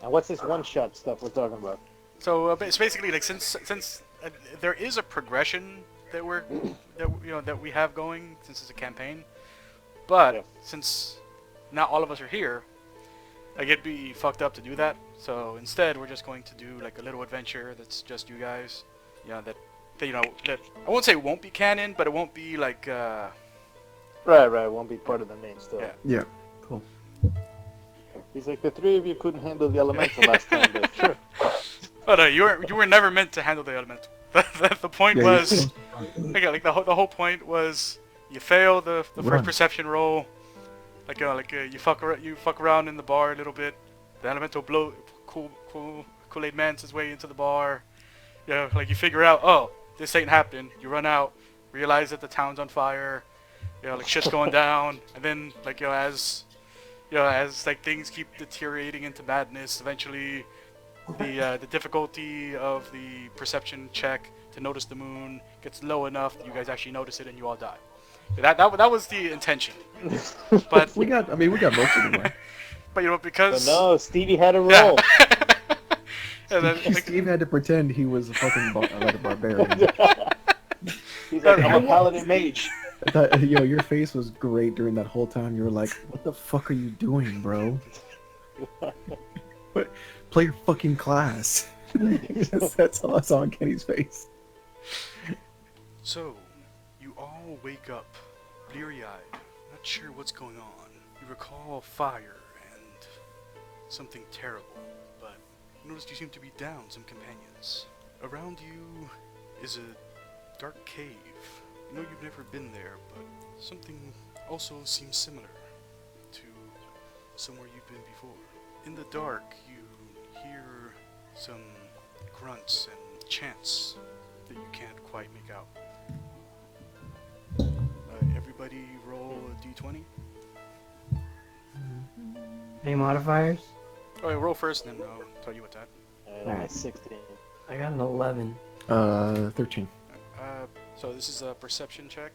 And what's this one-shot stuff we're talking about? So it's basically like since there is a progression that that we have going since it's a campaign, but Yeah. since not all of us are here, like it'd be fucked up to do that. So instead, we're just going to do like a little adventure that's just you guys, that that I won't say won't be canon, but it won't be like Right. Won't be part of the main story. yeah. Yeah. Cool. He's like, the three of you couldn't handle the elemental last time, but sure. Oh no, you were never meant to handle the elemental. The point Yeah, was, like the whole point was, you fail the Run. first perception roll, you fuck around in the bar a little bit. The elemental Kool-Aid Man's his way into the bar. Like you figure out, oh, this ain't happening. You run out, realize that the town's on fire. Like shit's going down, and then like as like things keep deteriorating into madness, eventually the difficulty of the perception check to notice the moon gets low enough that you guys actually notice it and you all die. That was the intention. But we got most of the way. but because But no, Stevie had a roll. yeah. And then, like, Steve had to pretend he was a fucking like a barbarian. He's like, I'm a paladin mage. Your face was great during that whole time. You were like, "What the fuck are you doing, bro? Play your fucking class." That's all I saw on Kenny's face. So, you all wake up, bleary-eyed, not sure what's going on. You recall fire and something terrible, but you notice you seem to be down some companions. Around you is a dark cave. You know you've never been there, but something also seems similar to somewhere you've been before. In the dark, you hear some grunts and chants that you can't quite make out. Everybody roll a d20. Any modifiers? Oh, yeah, roll first, and then I'll tell you what's that. And I'm at 16. I got an 11. 13. So this is a perception check.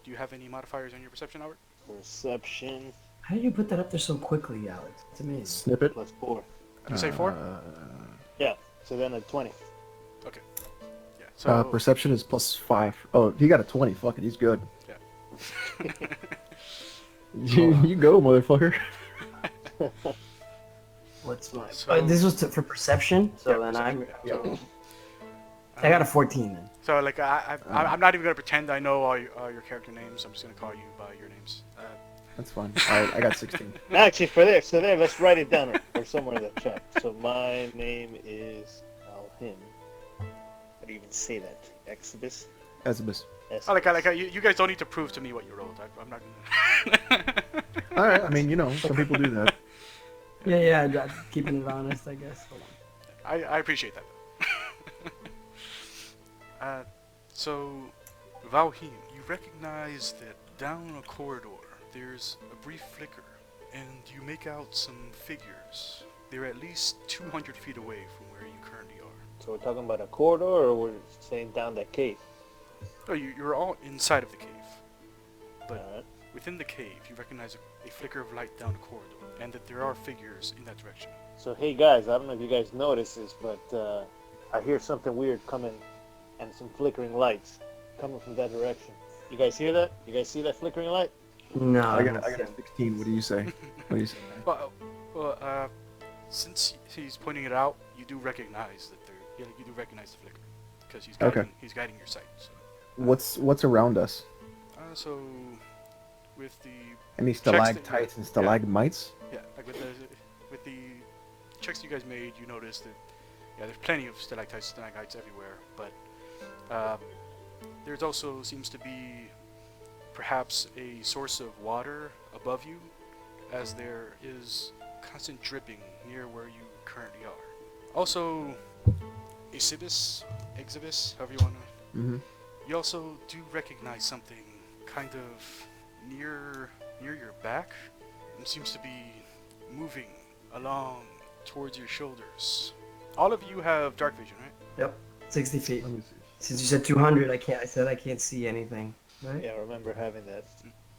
Do you have any modifiers on your perception, Albert? Perception How did you put that up there so quickly, Alex? It's amazing. Snippet. plus 4. Did you say 4? Yeah, so then a 20. Okay. Yeah. So Perception is plus 5. Oh, he got a 20. Fuck it, he's good. Yeah. You go, motherfucker. What's my... So- this was for perception, so Yeah, then perception. I got a 14 then. So like I'm not even gonna pretend I know all your character names. I'm just gonna call you by your names. That's fine. I got 16. Actually, let's write it down or somewhere in the chat. So my name is Alhim. How do you even say that? Exibus? Ezebus. You guys don't need to prove to me what you rolled. I'm not gonna. Alright, I mean, some people do that. Yeah, keeping it honest, I guess. Hold on. I appreciate that. So, Valheim, you recognize that down a corridor there's a brief flicker, and you make out some figures. They're at least 200 feet away from where you currently are. So we're talking about a corridor, or we're saying down that cave? Oh, you're all inside of the cave. But Alright. within the cave, you recognize a flicker of light down the corridor, and that there are figures in that direction. So hey guys, I don't know if you guys noticed this, but I hear something weird coming, and some flickering lights coming from that direction. You guys hear that? You guys see that flickering light? No, I got don't a see 16. What do you say? Well, since he's pointing it out, you do recognize that you do recognize the flicker because he's guiding your sight. So. What's around us? So with the Any checks that- stalactites and stalagmites? yeah, like with the checks you guys made, you noticed that there's plenty of stalactites, stalagmites everywhere, but there's also seems to be perhaps a source of water above you, as there is constant dripping near where you currently are. Also, exhibis, however you want to. Mm-hmm. You also do recognize something kind of near your back. It seems to be moving along towards your shoulders. All of you have dark vision, right? Yep, 60 feet. Let me see. Since you said 200, I said I can't see anything, right? Yeah, I remember having that.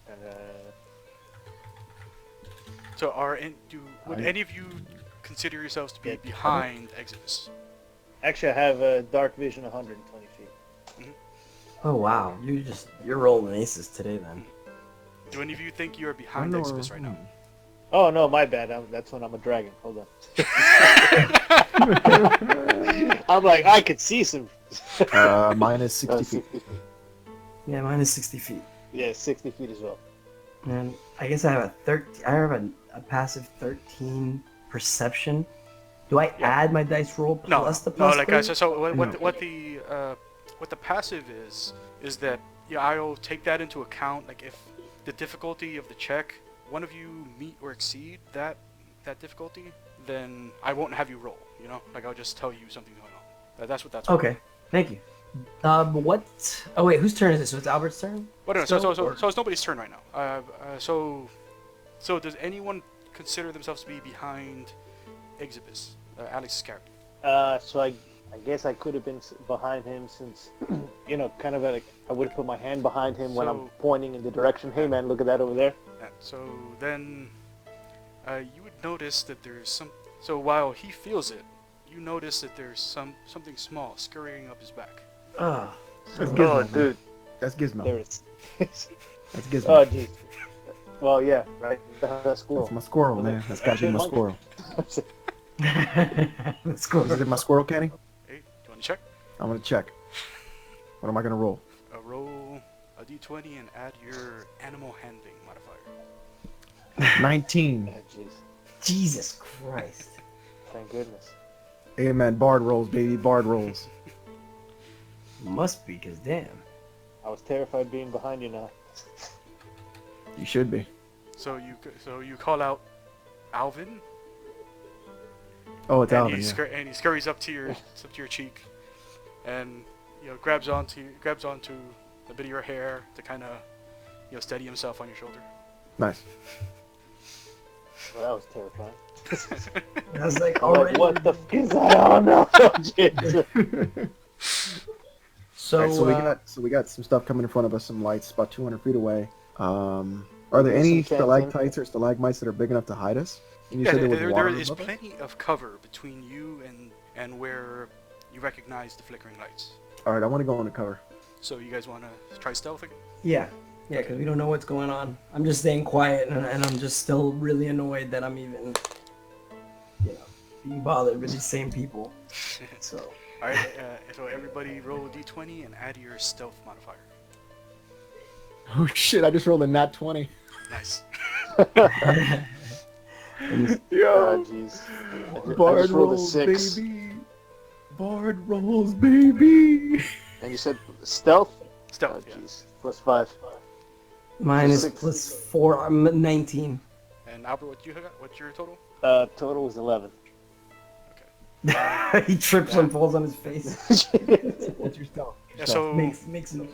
And So would any of you consider yourselves to be Yeah. behind Exodus. Actually, I have a dark vision 120 feet. Oh wow, you're rolling aces today then. Do any of you think you are I behind know Exodus where- right now? Oh no, my bad. That's when I'm a dragon. Hold on. I'm like, I could see some. Minus 60 feet. 60 feet. Yeah, mine is 60 feet. Yeah, 60 feet as well. And I guess I have a 13. I have a passive 13 perception. Do I Yeah. add my dice roll No, plus the no. plus Like 3? so No. what the passive is that I'll take that into account. Like if the difficulty of the check, one of you meet or exceed that difficulty, then I won't have you roll. You know, like I'll just tell you something's going on. That's what that's. For. Okay, thank you. What? Oh wait, whose turn is it? So it's Albert's turn. But no, Still, so or- it's nobody's turn right now. So does anyone consider themselves to be behind Exodus, Alex's character? So I guess I could have been behind him since, kind of like I would have put my hand behind him when I'm So- pointing in the direction. Hey man, look at that over there. Yeah, so then you would notice that there's some. So while he feels it, you notice that there's something small scurrying up his back. Ah, That's Oh, Gizmo, man. dude, That's Gizmo. there it is. That's Gizmo. Oh, jeez. Well, yeah, right. That's cool. That's my squirrel, man. That's gotta be my squirrel. let's go. Is it my squirrel, Kenny? Hey, do you want to check? I'm gonna check. What am I gonna roll? Roll a d20 and add your animal handling modifier. 19. Oh, jeez. Jesus Christ. Thank goodness. Hey man, Bard rolls, baby. Bard rolls. Must be, cause damn. I was terrified being behind you now. You should be. So you call out Alvin, Oh, it's and Alvin. he Yeah. and he scurries up to your cheek, and grabs onto the bit of your hair to kind of steady himself on your shoulder. Nice. Well, that was terrifying. I was like, I'm like, already. what the f is that? Oh no! Jeez. So, So we got some stuff coming in front of us. Some lights about 200 feet away. Are there There's any some stalactites or stalagmites that are big enough to hide us? And you Yeah, said there was there water is above us? plenty of cover between you and where you recognize the flickering lights. All right, I want to go under cover. So you guys want to try stealth again? yeah, because we don't know what's going on. I'm just staying quiet, and I'm just still really annoyed that I'm even, being bothered with these same people. So. All right. So everybody roll a d20 and add your stealth modifier. Oh shit! I just rolled a nat 20. Nice. Oh, jeez. I Bard just rolled a rolls, 6. baby. Bard rolls, baby. And you said stealth? Oh, Stealth. Yeah. jeez. Plus 5. Mine is Six. plus 4. I'm 19. And Albert, what you got? What's your total? Total was 11. He trips and falls on his face. What's your stealth? Yeah. So Makes noise.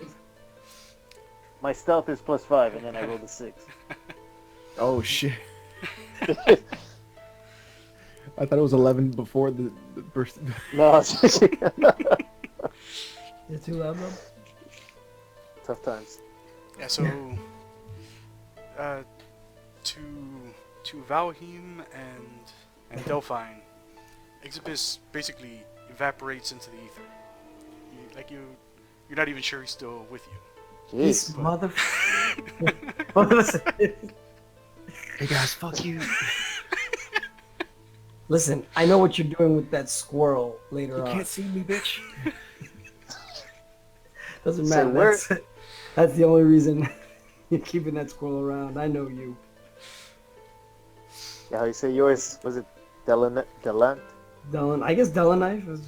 My stealth is plus 5, and then I rolled a 6. Oh shit! I thought it was 11 before the burst. No, You're too loud, bro? tough times. yeah. So to Valheim and Delphine, Exodus basically evaporates into the ether. You're not even sure he's still with you. This Jeez. mother. Hey guys, fuck you. Listen, I know what you're doing with that squirrel later You on. can't see me, bitch. Doesn't So matter. where- That's the only reason you're keeping that squirrel around. I know you. Yeah, how you say yours? Was it Delant? Dylan, I guess Dylan is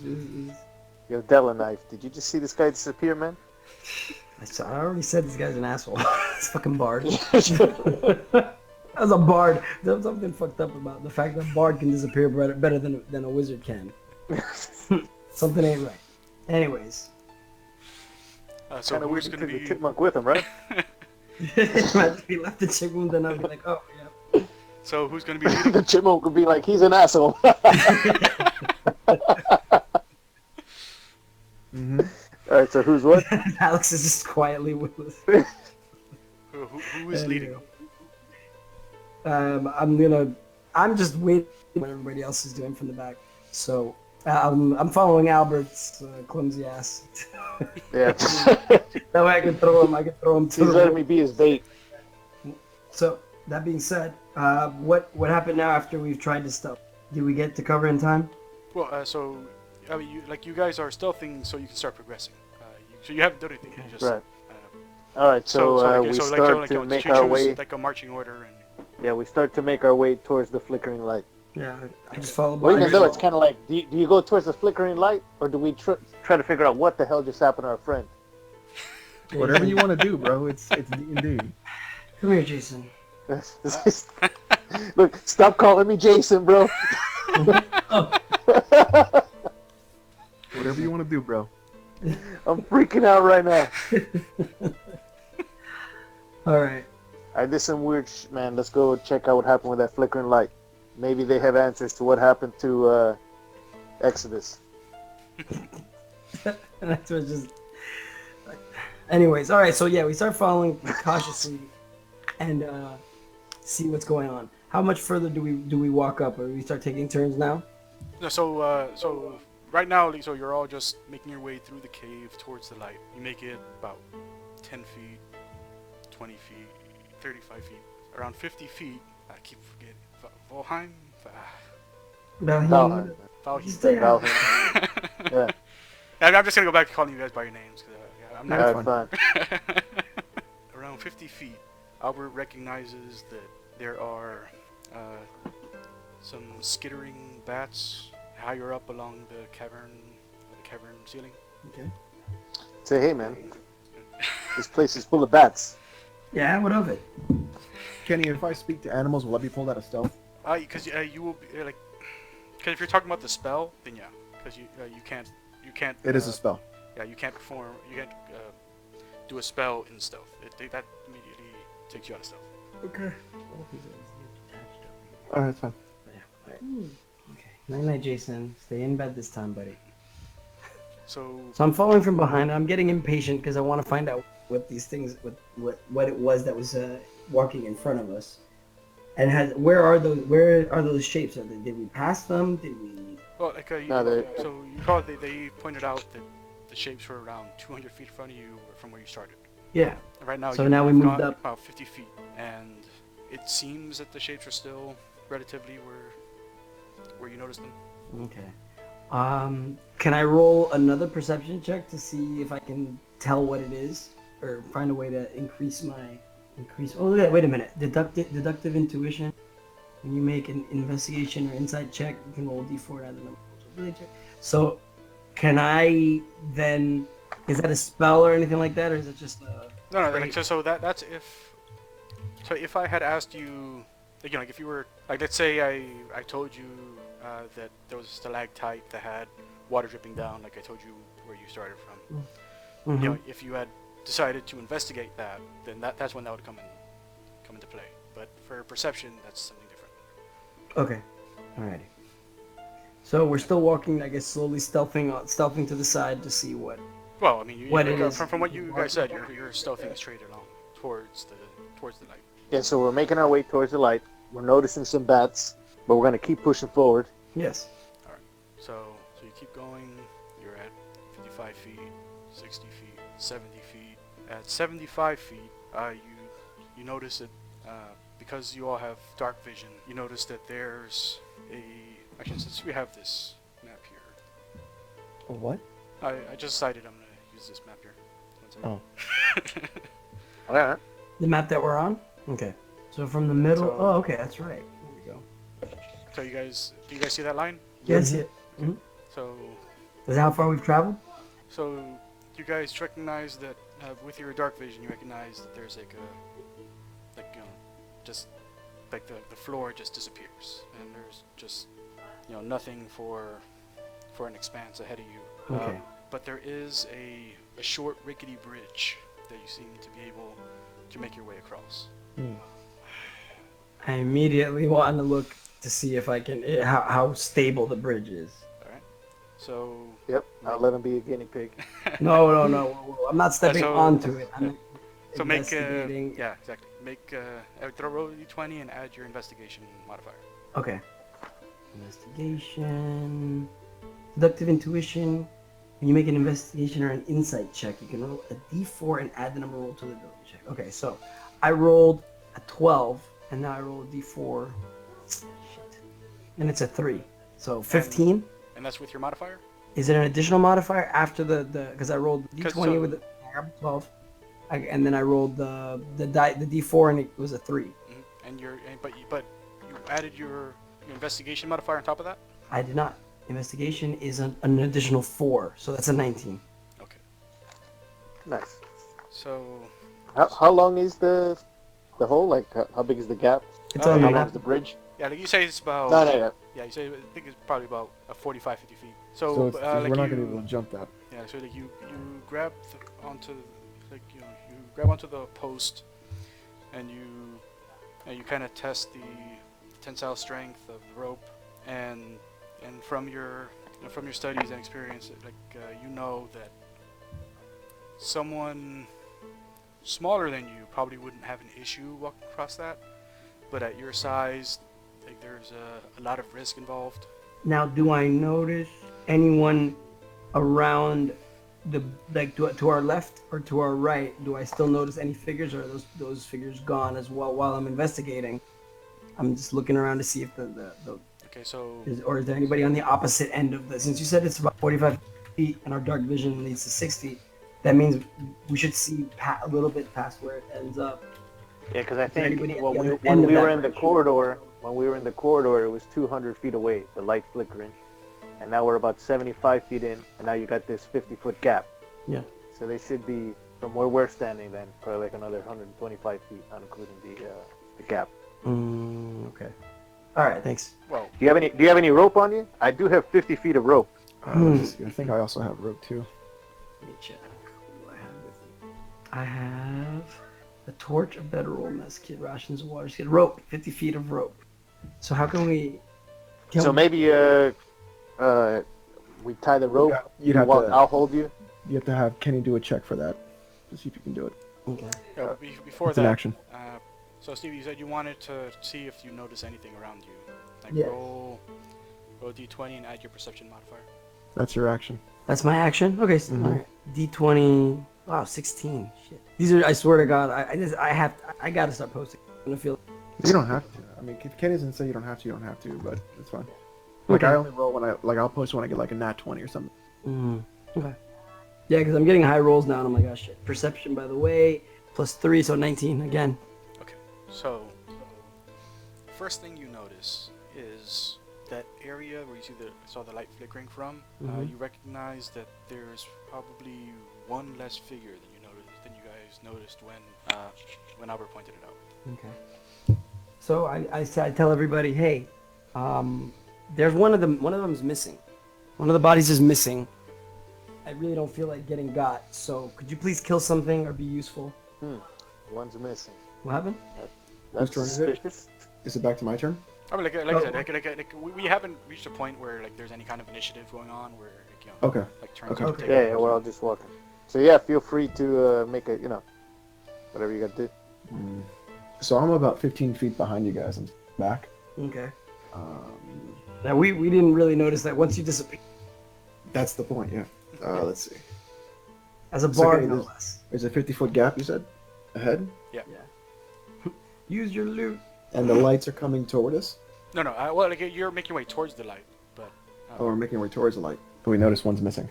Yo, Delanite. Did you just see this guy disappear, man? I already said this guy's an asshole. It's fucking Bard. As a Bard, there's something fucked up about the fact that Bard can disappear better than a wizard can. Something ain't right. Anyways. So Kind of weird who's to gonna take the be? chipmunk with him, right? Imagine if he left the chick room, then I'd be like, oh, yeah. So who's gonna be leading? The chipmunk would be like, he's an asshole. Mm-hmm. Alright, so who's what? Alex is just quietly with us. Who is leading? I'm gonna I'm just waiting what everybody else is doing from the back. So I'm following Albert's clumsy ass. Yeah. That way I can throw him. I can throw him to He's the letting wall. me be his bait. So that being said, what happened now after we've tried this stuff? Did we get to cover in time? Well, so I mean, you guys are stealthing, so you can start progressing. So you haven't done anything. You just Right. All right, so we start to make our way. like a marching order, and Yeah, we start to make our way towards the flickering light. Yeah, I just followed. Well, even though it's kind of like, do you go towards the flickering light, or do we try to figure out what the hell just happened to our friend? Whatever you want to do, bro. It's D&D. Come here, Jason. Look, stop calling me Jason, bro. Whatever you want to do, bro. I'm freaking out right now. All right. I did some weird man. Let's go check out what happened with that flickering light. Maybe they have answers to what happened to Exodus. That's what just. Anyways, all right. So yeah, we start following cautiously, and see what's going on. How much further do we walk up, or we start taking turns now? No, so right now, so you're all just making your way through the cave towards the light. You make it about 10 feet, 20 feet, 35 feet, around 50 feet. I keep forgetting. Volheim? Valheim. Valheim. Yeah. I'm just gonna go back to calling you guys by your names. I'm not. Alright, fine. Around 50 feet, Albert recognizes that there are some skittering bats higher up along the cavern ceiling. Okay. Say, hey, man. This place is full of bats. Yeah. What of it? Kenny, if I speak to animals, will I be pulled out of stealth? Because you will be because if you're talking about the spell, then yeah, because you can't. It is a spell. Yeah, you can't do a spell in stealth. That immediately takes you out of stealth. Okay. Alright, fine. Okay. Night night, Jason. Stay in bed this time, buddy. So I'm following from behind. I'm getting impatient because I want to find out what these things, what it was that was walking in front of us, and where are those shapes? Did we pass them? Did we? Well, No, so you call they pointed out that the shapes were around 200 feet in front of you from where you started. Yeah. Right now, So now we moved gone up about 50 feet, and it seems that the shapes are still relatively where you noticed them. Okay. Can I roll another perception check to see if I can tell what it is, or find a way to increase? Oh, yeah, wait a minute. Deductive intuition. When you make an investigation or insight check, you can roll d4 out of the number. So, can I then? Is that a spell or anything like that, or is it just a? No. So that's if. So if I had asked you, like if you were let's say I told you that there was a stalactite that had water dripping down, like I told you where you started from. Mm-hmm. If you had decided to investigate that, then that's when that would come into play. But for perception, that's something different. Okay. Alrighty. So we're still walking, I guess, slowly stealthing to the side to see what. Well, I mean, from what you Walking. guys said, you're stealthing straight along towards the light. Yeah, so we're making our way towards the light. We're noticing some bats, but we're going to keep pushing forward. Yes. So you keep going. You're at 55 feet, 60 feet, 70 feet. At 75 feet, you notice that because you all have dark vision, you notice that there's actually, since we have this map here, What? I just decided I'm gonna use this map here. One second. Oh. Alright. The map that we're on. Okay. So from the middle. So- Oh, okay, that's right. There we go. So do you guys see that line? Yes. Yeah. Mm-hmm. So Is that how far we've traveled? you guys recognize that with your dark vision, you recognize that there's just like the floor just disappears, and there's just nothing for an expanse ahead of you. Okay. But there is a short rickety bridge that you seem to be able to make your way across. I immediately want to look to see if I can how stable the bridge is. All right. So Yep, I'll let him be a guinea pig. No. I'm not stepping So- onto it. So make investigating. yeah, exactly. Make roll a d20 and add your investigation modifier. Okay. Investigation. Deductive intuition. When you make an investigation or an insight check, you can roll a d4 and add the number rolled to the ability check. Okay, so I rolled a 12, and now I roll a d4. Shit. And it's a 3. So 15. And that's with your modifier? Is it an additional modifier after the because I rolled d20 so- with the 12, and then I rolled the d4 and it was a 3. Mm-hmm. And but you added your investigation modifier on top of that? I did not. Investigation is an additional 4, so that's a 19. Okay. Nice. So How long is the hole? Like how big is the gap? It's on the How long map. is the bridge? yeah, like you say it's about No. yeah, you say I think it's probably about 45, 50 feet. So So, it's, like we're not you, gonna be able to jump that. yeah, so like you grab onto like you grab onto the post, and you kind of test the tensile strength of the rope, and from your studies and experience, like you know that someone smaller than you probably wouldn't have an issue walking across that, but at your size, like there's a lot of risk involved. Now, do I notice anyone around to our left or to our right? Do I still notice any figures, or are those figures gone as well? While I'm investigating, I'm just looking around to see if the Okay, so is there anybody on the opposite end of this? Since you said it's about 45 feet and our dark vision leads to 60, that means we should see a little bit past where it ends up. Yeah, because I there anybody think at the other when end of we that were in the bridge? corridor, it was 200 feet away, the light flickering, and now we're about 75 feet in, and now you got this 50-foot gap. Yeah. So they should be from where we're standing then, probably like another 125 feet, not including the gap. Okay. All right. Thanks. well, Do you have any rope on you? I do have 50 feet of rope. Let me see. I think I also have rope too. Let me check. What do I have with me? I have a torch, a bedroll, mess kit, rations, a water kit, rope, 50 feet of rope. So how can we? So maybe we tie the rope. You'd have to. I'll hold you. You have to have Kenny do a check for that to see if you can do it. Okay. yeah, but before It's an that, action. so Steve, you said you wanted to see if you notice anything around you. Like Yeah. roll d20 and add your perception modifier. That's your action. That's my action. Okay. So, all right. D20. Wow, 16. Shit. These are. I swear to God. I gotta start posting. I'm gonna feel. You don't have to. I mean, if Kenny doesn't say you don't have to, you don't have to. But it's fine. Like I only roll when I'll post when I get like a nat 20 or something. Okay. Yeah, because I'm getting high rolls now, and I'm like, oh shit. Perception, by the way, +3, so 19 again. Okay, so first thing you notice is that area where you saw the light flickering from. You recognize that there's probably one less figure than you guys noticed when Albert pointed it out. Okay. So I tell everybody, hey, there's one of them's missing. One of the bodies is missing. I really don't feel like getting got. So could you please kill something or be useful? One's missing. What happened? That's turn is it? suspicious. Is it back to my turn? I mean, I said, we haven't reached a point where like there's any kind of initiative going on where Okay. like turns Okay. out to take Yeah, we're all just walking. So yeah, feel free to make a whatever you got to do. So I'm about 15 feet behind you guys. I'm back. Okay. Now we didn't really notice that once you disappear. That's the point. Yeah. Let's see. As a So, bard, okay, no there's- less. There's a 50-foot gap. You said ahead, Yeah. Use your loot. and the lights are coming toward us. No. Well, like you're making your way towards the light, but. Oh, we're making our way towards the light. But we notice one's missing.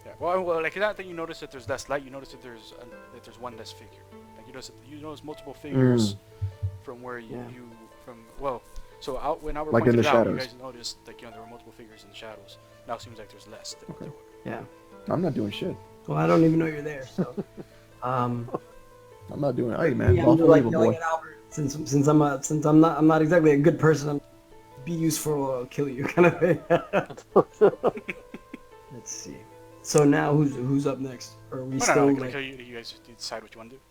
Yeah. Well, like it's not that you notice that there's less light. You notice that there's one less figure. Like you notice multiple figures from where So out when Albert Like in pointed the it out, you shadows. guys noticed like there were multiple figures in the shadows. Now it seems like there's less. Than Okay. Yeah. I'm not doing shit. Well, I don't even know you're there, so. I'm not doing. Hey man, Yeah, lawful I'm like evil yelling boy. at Albert. Since I'm not exactly a good person. I'm be useful or I'll kill you kind of thing. Let's see. So now who's up next? Or are we No, still? like, you guys decide what you want to do.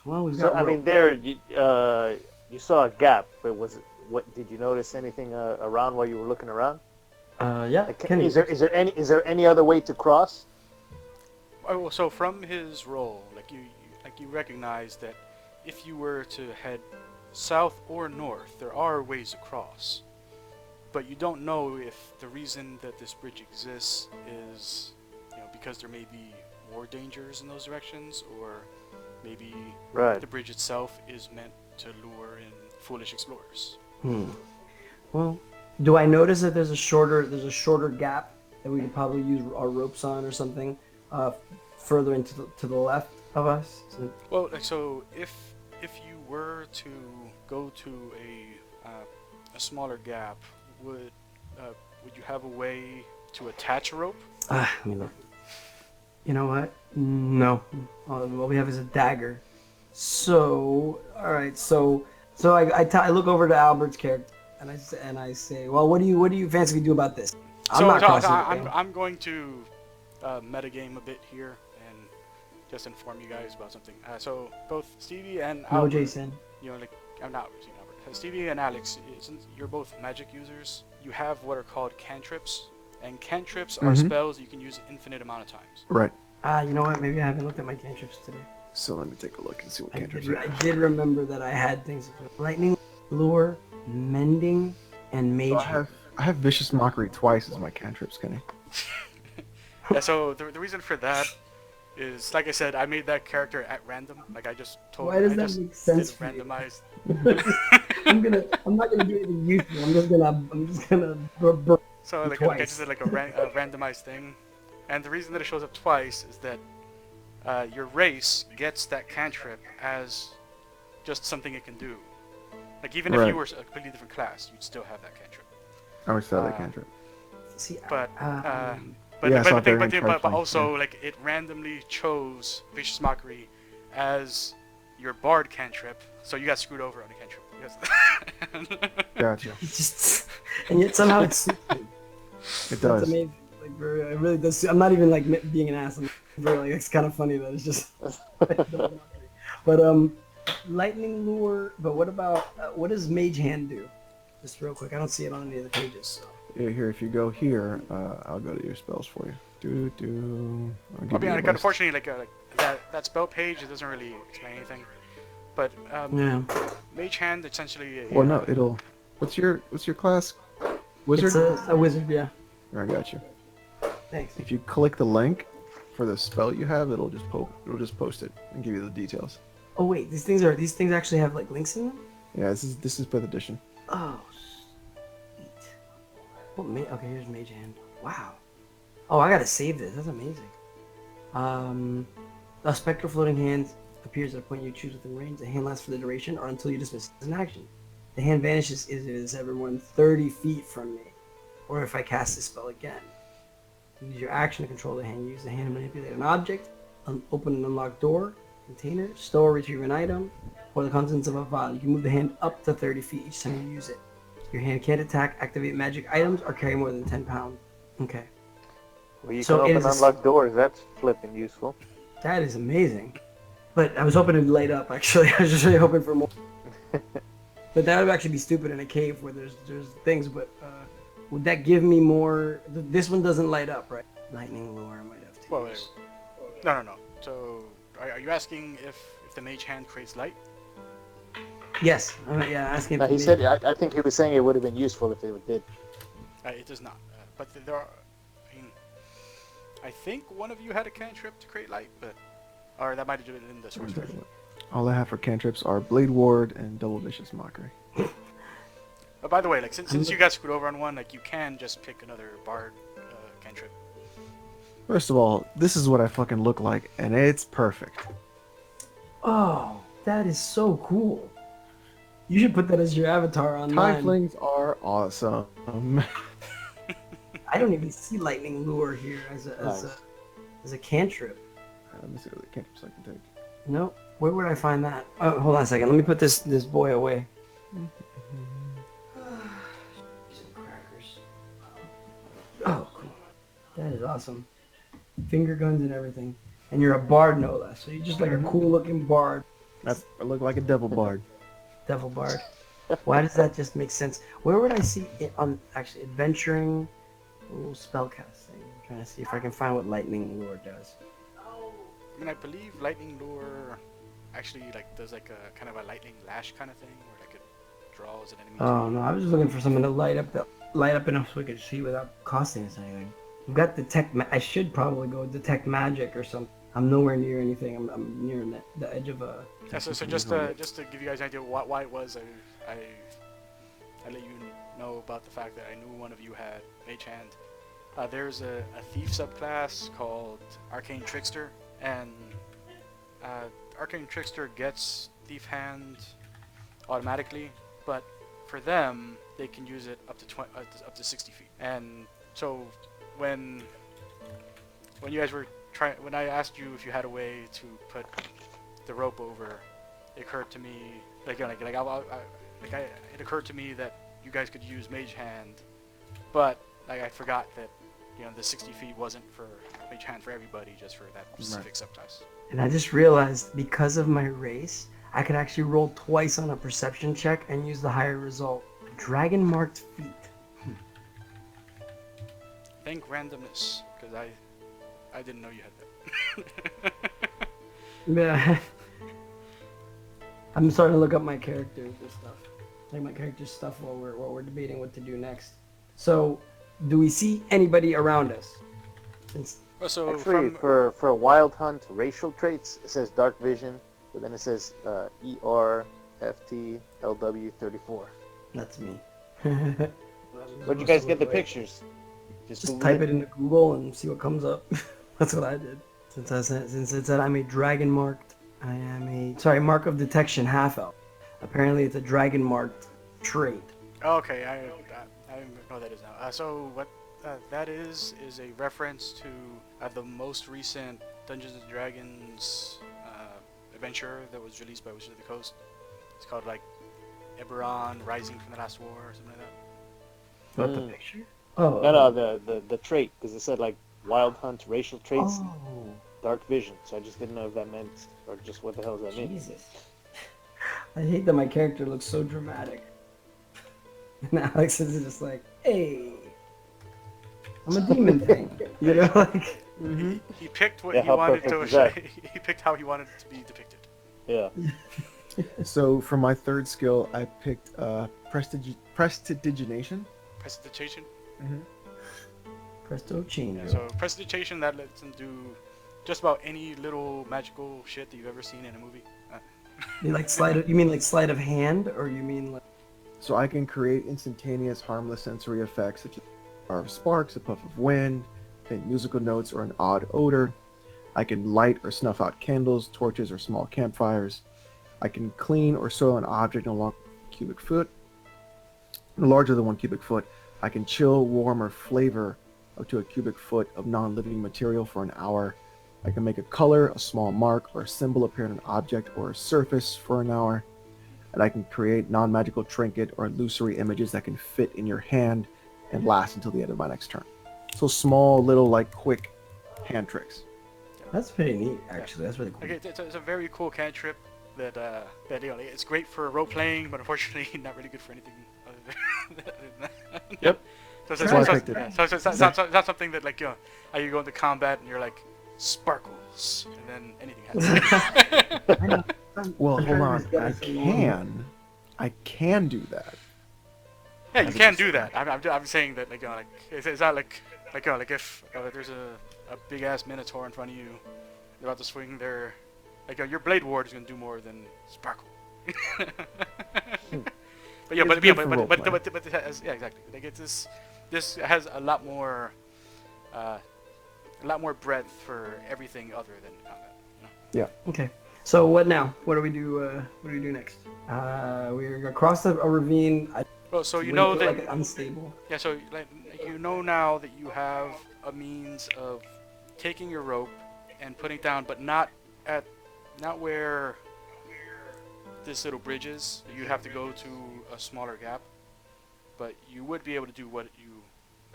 Well, we've So got. I mean, there you saw a gap, but what did you notice anything around while you were looking around? Yeah. Like, Kenny. is there any other way to cross? Oh, well, so from his role, like you recognize that if you were to head south or north, there are ways across. But you don't know if the reason that this bridge exists is, because there may be more dangers in those directions, or maybe Right. the bridge itself is meant to lure in foolish explorers. Well, do I notice that there's a shorter gap that we could probably use our ropes on or something, further into the left of us? Well, so if you were to go to a smaller gap, would you have a way to attach a rope? Let me look. You know what? No. All we have is a dagger. So, all right. So I look over to Albert's character and I say, well, what do you fancy we do about this? I'm going to metagame a bit here and just inform you guys about something. So both Stevie and No, Albert, Jason. I'm not using Albert. Stevie and Alex, since you're both magic users, you have what are called cantrips, and cantrips are spells you can use an infinite amount of times. Right. You know what? Maybe I haven't looked at my cantrips today. So let me take a look and see what cantrips I did remember that I had things: lightning, lure, mending, and mage. So I have vicious mockery twice as my cantrips, Kenny. Yeah, so the reason for that is, like I said, I made that character at random. Like I just told. Why does I that just make sense did for you? randomized. I'm not gonna do anything useful. I'm just gonna So like I just did like a randomized thing, and the reason that it shows up twice is that your race gets that cantrip as just something it can do. Like even if you were a completely different class, you'd still have that cantrip. I always saw that cantrip. See, But Yeah, but also like it randomly chose Vicious Mockery as your Bard cantrip, so you got screwed over on the cantrip. Gotcha. And yet somehow it's stupid. It That's does. amazing. Like, it really does. I'm not even like being an ass. It's kind of funny that it's just. But lightning lure. But what about what does Mage Hand do? Just real quick. I don't see it on any of the pages. So. Yeah, here, if you go here, I'll go to your spells for you. I mean, like, unfortunately, like that spell page, it doesn't really explain anything. But Yeah. Mage Hand essentially. Well, no, it'll. What's your class? Wizard. It's a wizard. Yeah. I got you. Thanks. If you click the link for the spell you have, it'll just post it and give you the details. Oh wait, these things actually have like links in them? Yeah, this is 5th edition. Oh, sweet. Well, okay, here's Mage Hand. Wow. Oh, I gotta save this. That's amazing. A spectral floating hand appears at a point you choose within range. The hand lasts for the duration or until you dismiss it as an action. The hand vanishes if it is ever more than 30 feet from me, or if I cast this spell again. Use your action to control the hand. Use the hand to manipulate an object, open an unlocked door, container, store or retrieve an item, or the contents of a vial. You can move the hand up to 30 feet each time you use it. Your hand can't attack, activate magic items, or carry more than 10 pounds. Okay. Well, you So can it open is unlocked doors. That's flipping useful. That is amazing. But I was hoping to light up, actually. I was just really hoping for more. But that would actually be stupid in a cave where there's things, but would that give me more? This one doesn't light up, right? Lightning lure, I might have to Well, use. no. So, are you asking if the Mage Hand creates light? Yes, yeah, asking No, if he maybe- said. I think he was saying it would have been useful if it did. It does not. But there are. I think one of you had a cantrip to create light, or that might have been in the source version. All I have for cantrips are Blade Ward and Double Vicious Mockery. But by the way, like since you got screwed over on one, like you can just pick another Bard cantrip. First of all, this is what I fucking look like, and it's perfect. Oh, that is so cool. You should put that as your avatar online. Tieflings are awesome. I don't even see lightning lure here as a cantrip. Let me see what the cantrips I can take. No, where would I find that? Oh, hold on a second. Let me put this boy away. Some crackers. Oh, cool. That is awesome. Finger guns and everything. And you're a bard, no less. So you're just like a cool-looking bard. I look like a devil bard. Devil bard. Why does that just make sense? Where would I see it on actually adventuring? Ooh, spellcasting. I'm trying to see if I can find what lightning lure does. I mean, I believe lightning lure actually like does like a kind of a lightning lash kind of thing, where like it draws an enemy. Oh no, I was just looking for something to light up enough so we could see without costing us anything. We've got detect. I should probably go detect magic or something. I'm nowhere near anything. I'm near the edge of a. Yeah, so just to give you guys an idea why it was, I let you know about the fact that I knew one of you had Mage Hand. There's a thief subclass called Arcane Trickster, and Arcane Trickster gets Thief Hand automatically, but for them, they can use it up to 60 feet. And so when you guys were when I asked you if you had a way to put the rope over, it occurred to me it occurred to me that you guys could use Mage Hand, but like I forgot that the 60 feet wasn't for Mage Hand for everybody, just for that specific subclass. And I just realized because of my race, I could actually roll twice on a perception check and use the higher result. Dragon marked feet. Thank randomness, because I didn't know you had that. Yeah. I'm starting to look up my characters and stuff. Like my character's stuff while we're debating what to do next. So, do we see anybody around us? So Actually, for Wild Hunt racial traits, it says Dark Vision, but then it says ERFTLW34. That's me. Where'd you guys get the pictures? Just type it into Google and see what comes up. That's what I did. Since it said I'm a dragon marked, mark of detection half elf. Apparently it's a dragon marked trait. Okay, I know what that is now. So what that is a reference to the most recent Dungeons and Dragons adventure that was released by Wizards of the Coast. It's called like Eberron Rising from the Last War or something like that. What, the picture? Oh. No, the trait, because it said like Wild Hunt racial traits, Oh. Dark Vision. So I just didn't know if that meant, or just what the hell does that mean? Jesus. I hate that my character looks so dramatic. And Alex is just like, hey, I'm a demon thing. You know, like. Mm-hmm. He picked what Yeah, he how wanted perfect to. is that? He picked how he wanted it to be depicted. Yeah. So for my third skill, I picked prestidigination. Prestidigitation. Mm-hmm. Presto Chino. Yeah, so prestidigitation, that lets him do just about any little magical shit that you've ever seen in a movie. You like sleight of, you mean like sleight of hand, or you mean like? So I can create instantaneous, harmless sensory effects such as a bar of sparks, a puff of wind, faint musical notes, or an odd odor. I can light or snuff out candles, torches, or small campfires. I can clean or soil an object no longer than 1 cubic foot. No larger than 1 cubic foot. I can chill, warm, or flavor up to 1 cubic foot of non-living material for an hour. I can make a color, a small mark, or a symbol appear on an object or a surface for an hour. And I can create non-magical trinket or illusory images that can fit in your hand and last until the end of my next turn. So small, little, like, quick hand tricks. That's pretty neat, actually. That's really cool. Okay, it's a very cool cantrip that it's great for role playing, but unfortunately not really good for anything other than that. Yep. So That's why I picked it. so it's not something that like you go into combat and you're like sparkles and then anything happens. Well, hold on. I can do that. Yeah, you can do that. I'm saying that like it's not like if there's a big ass minotaur in front of you, they're about to swing their your blade ward is gonna do more than sparkle. But yeah, but it has, yeah, exactly. Like it's this has a lot more breadth for everything other than combat. You know? Yeah. Okay. So what now? What do we do? What do we do next? We're across a ravine. Well, so you know that like unstable. Yeah, so like, you know now that you have a means of taking your rope and putting it down, but not where this little bridge is. You'd have to go to a smaller gap, but you would be able to do what you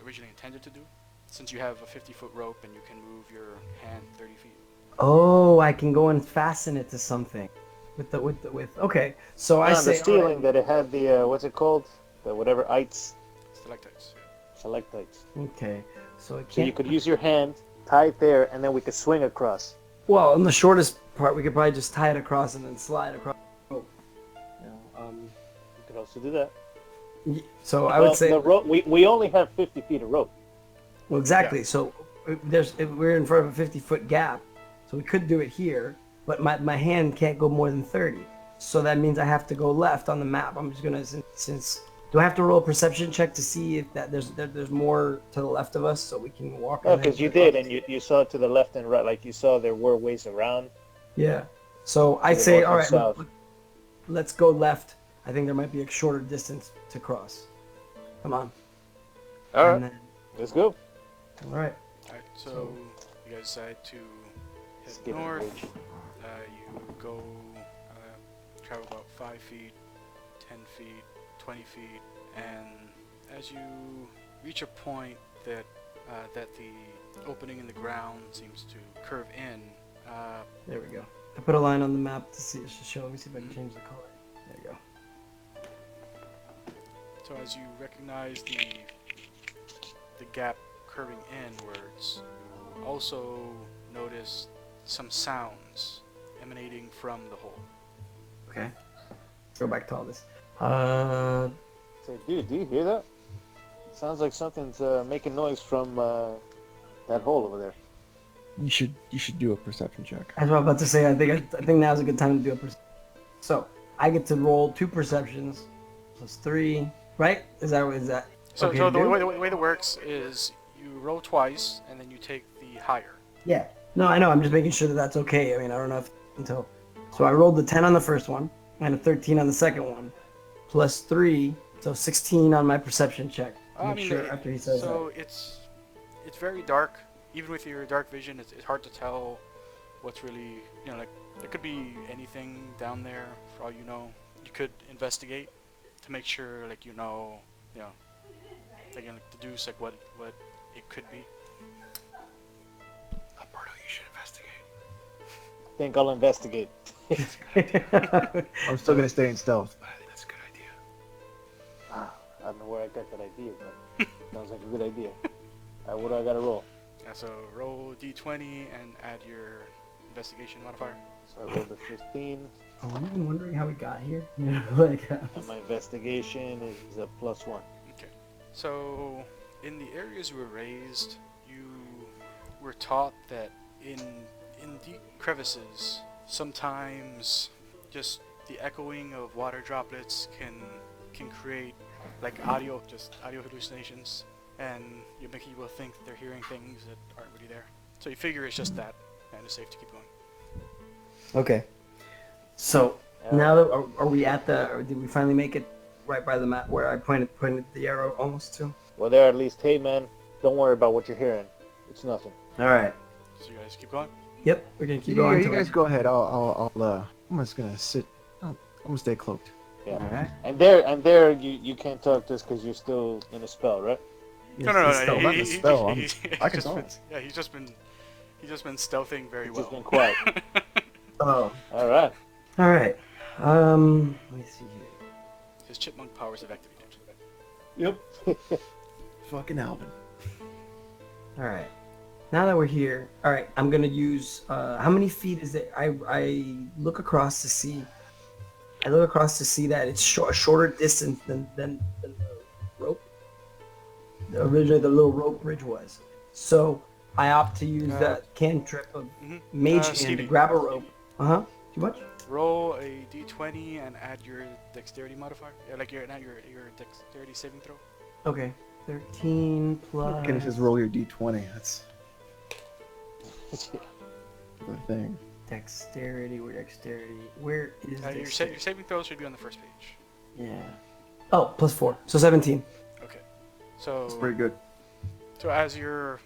originally intended to do, since you have a 50-foot rope and you can move your hand 30 feet. Oh, I can go and fasten it to something. Okay, so I say the ceiling that it had the what's it called? The whatever ites. Stalactites. Stalactites. Okay, so it can't. So you could use your hand, tie it there, and then we could swing across. Well, in the shortest we could probably just tie it across and then slide across. Oh, You could also do that. so I would say the rope. We only have 50 feet of rope. well exactly. So we're in front of a 50-foot gap, so we could do it here, but my hand can't go more than 30. So that means I have to go left on the map. I'm just gonna since do I have to roll a perception check to see if there's more to the left of us so we can walk? No, because you did, and you saw to the left and right, like you saw there were ways around. Yeah. So I'd the say, north all and right, south. let's go left. I think there might be a shorter distance to cross. Come on. All right, And then- let's go. all right. Alright, so you guys decide to head Skip the north. bridge. You go, travel about 5 feet, 10 feet, 20 feet, and as you reach a point that the opening in the ground seems to curve in, There we go. I put a line on the map to see. To show. Let me see if I can change the color. There you go. so as you recognize the gap curving inwards, you also notice some sounds emanating from the hole. Okay. Let's go back to all this. Say, dude, do you hear that? Sounds like something's making noise from that hole over there. You should do a perception check. As I was about to say, I think now's a good time to do a perception. So I get to roll 2 perceptions plus 3. Right? Is that? So, okay so to the do? way that works is you roll twice and then you take the higher. Yeah. No, I know. I'm just making sure that that's okay. I mean, I don't know if until. So I rolled the 10 on the first one and a 13 on the second one, plus 3, so 16 on my perception check. Make sure after he says so that. it's very dark. Even with your dark vision, it's hard to tell what's really, like there could be anything down there for all you know. You could investigate to make sure, like deduce like what it could be. Alberto, you should investigate. I think I'll investigate. I'm still gonna stay in stealth, but I think that's a good idea. I don't know where I got that idea, but sounds like a good idea. All right, what do I gotta roll? Yeah, so roll d20 and add your investigation modifier. So I rolled a 15, Oh, I'm even wondering how we got here. Like. and my investigation is a +1. Okay. So in the areas you were raised, you were taught that in deep crevices, sometimes just the echoing of water droplets can create like audio hallucinations, and you're making people think that they're hearing things that aren't really there. So you figure it's just that, and it's safe to keep going. Okay. So now that are we at the? Or did we finally make it right by the map where I pointed the arrow almost to? Well, there at least. Hey, man, don't worry about what you're hearing. It's nothing. All right. So you guys keep going. Yep. We're gonna keep Yeah, going. you till guys it- go ahead. I'm just gonna sit. I'm gonna stay cloaked. Yeah. All right. And there, you can't talk to us because you're still in a spell, right? No. still not a spell, I can talk. He's just been stealthing very It's well. just been quiet. Oh. All right. All right. Let me see here. His chipmunk powers have activated. Yep. Fucking Alvin. All right. Now that we're here, all right. I'm gonna use. How many feet is it? I look across to see. I look across to see that it's a shorter distance than the rope. Originally, the little rope bridge was. So I opt to use that cantrip of Mage Hand to Stevie. grab a rope. Too much? Roll a d20 and add your dexterity modifier. Yeah, like your dexterity saving throw. Okay. 13 plus. Can it just roll your d20? That's the thing. Dexterity. Where is Your this? saving throw should be on the first page. Yeah. Oh, plus 4. So 17. Okay. So It's pretty good. So as you're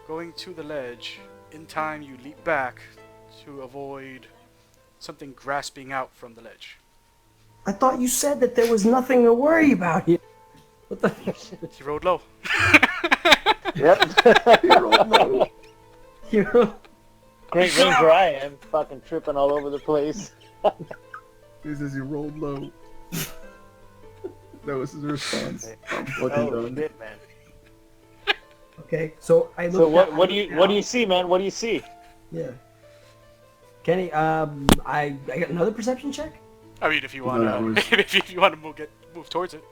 going to the ledge, in time you leap back to avoid something grasping out from the ledge. I thought you said that there was nothing to worry about here. What the? He rolled low. Yep. You rolled low. You. Great Ranger I am, fucking tripping all over the place. This is you rolled low. That was his response. Fucking Oh done. shit, man. Okay, so I look. So what do you see, man? What do you see? Yeah. Kenny, I got another perception check. I mean, if you No, want that to, was- if you want to move towards it.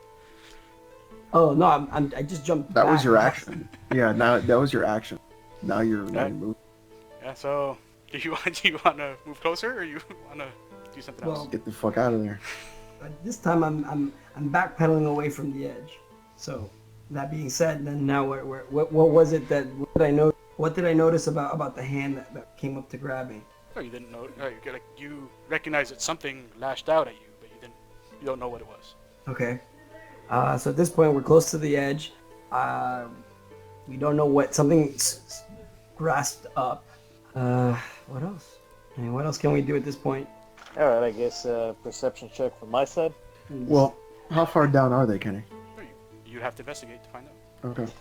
Oh no, I just jumped. That was back. your action. Yeah, now that was your action. Now you're Okay. moving. Yeah. So, do you want to move closer, or you want to do something else? Well, Get the fuck out of there. this time I'm backpedaling away from the edge. So that being said, then now what was it that what did I notice about the hand that came up to grab me? Oh, you didn't know. You recognize that something lashed out at you, but you don't know what it was. Okay. So at this point we're close to the edge. We don't know what something grasped up. What else? I mean, what else can we do at this point? All right, I guess perception check from my side. Well, how far down are they, Kenny? You have to investigate to find out. Okay.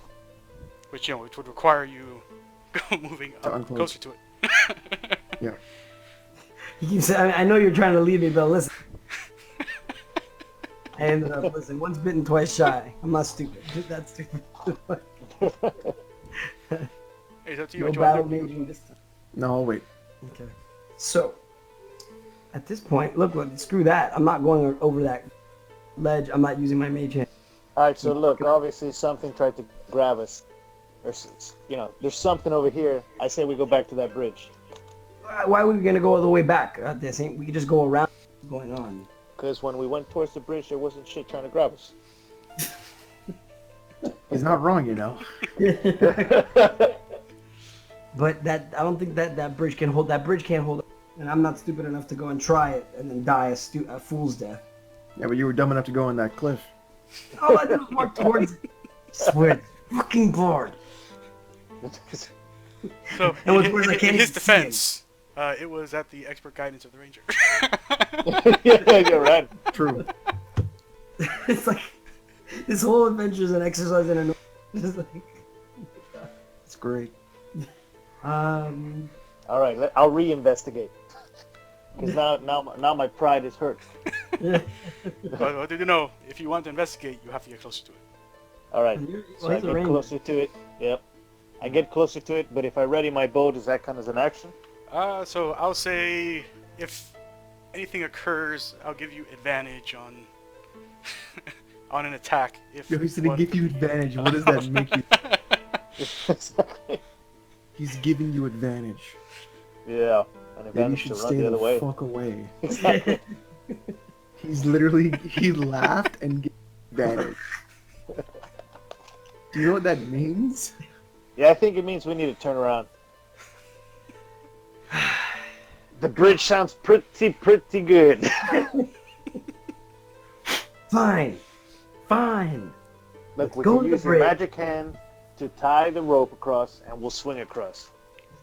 Which would require you moving To up unclose. closer to it. Yeah. You keep saying, I know you're trying to leave me, but listen. I ended up, listen, once bitten, twice shy. I'm not stupid. That's stupid. Hey, it's up to you. No What you want battle to do. maging this time. No, I'll wait. Okay. So, at this point, look, screw that. I'm not going over that ledge. I'm not using my mage hand. All right, so look, obviously something tried to grab us. There's something over here. I say we go back to that bridge. Why are we going to go all the way back? We could just go around what's going on. Because when we went towards the bridge, there wasn't shit trying to grab us. He's not wrong, you know. But I don't think that bridge can hold. That bridge can't hold. And I'm not stupid enough to go and try it and then die a fool's death. Yeah, but you were dumb enough to go on that cliff. All I did was walk towards it. I swear, it's fucking bored. So, And what's worse, I in can't his even see defense, it was at the expert guidance of the ranger. Yeah, you're right. True. It's like this whole adventure is an exercise in an. It's like, It's great. All right, I'll reinvestigate. Because now my pride is hurt. Well, did you know? If you want to investigate, you have to get closer to it. All right, Well, so I he's a get ranger. closer to it. Yep. I get closer to it, but if I ready my bow, does that count as an action? So I'll say if anything occurs, I'll give you advantage on on an attack. If Yo, he's gonna one- give you advantage. What does that make you? Exactly. He's giving you advantage. Yeah, an Maybe you advantage should to run stay the other way. fuck away. Exactly. He laughed and gave advantage. Do you know what that means? Yeah, I think it means we need to turn around. The bridge sounds pretty good. Fine. Look, we go can to the use your bridge. magic hand to tie the rope across, and we'll swing across.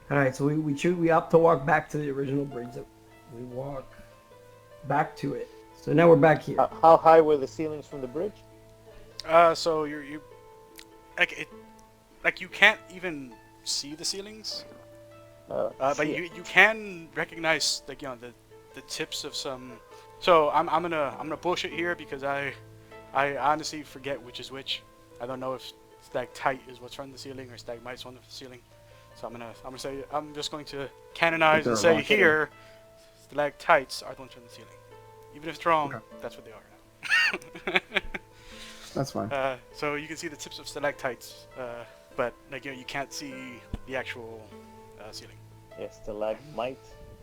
All right, so we opt to walk back to the original bridge. We walk back to it. So now we're back here. How high were the ceilings from the bridge? So you like you can't even see the ceilings, but shit. you can recognize the tips of some. So I'm gonna bullshit here because I honestly forget which is which. I don't know if stalactite is what's from the ceiling or stalagmite's from the ceiling. So I'm just going to canonize They're and say wrong. here stalactites are the ones from the ceiling. Even if it's wrong, Okay. that's what they are now. That's fine. So you can see the tips of stalactites, but you can't see the actual ceiling. Yes, stalagmite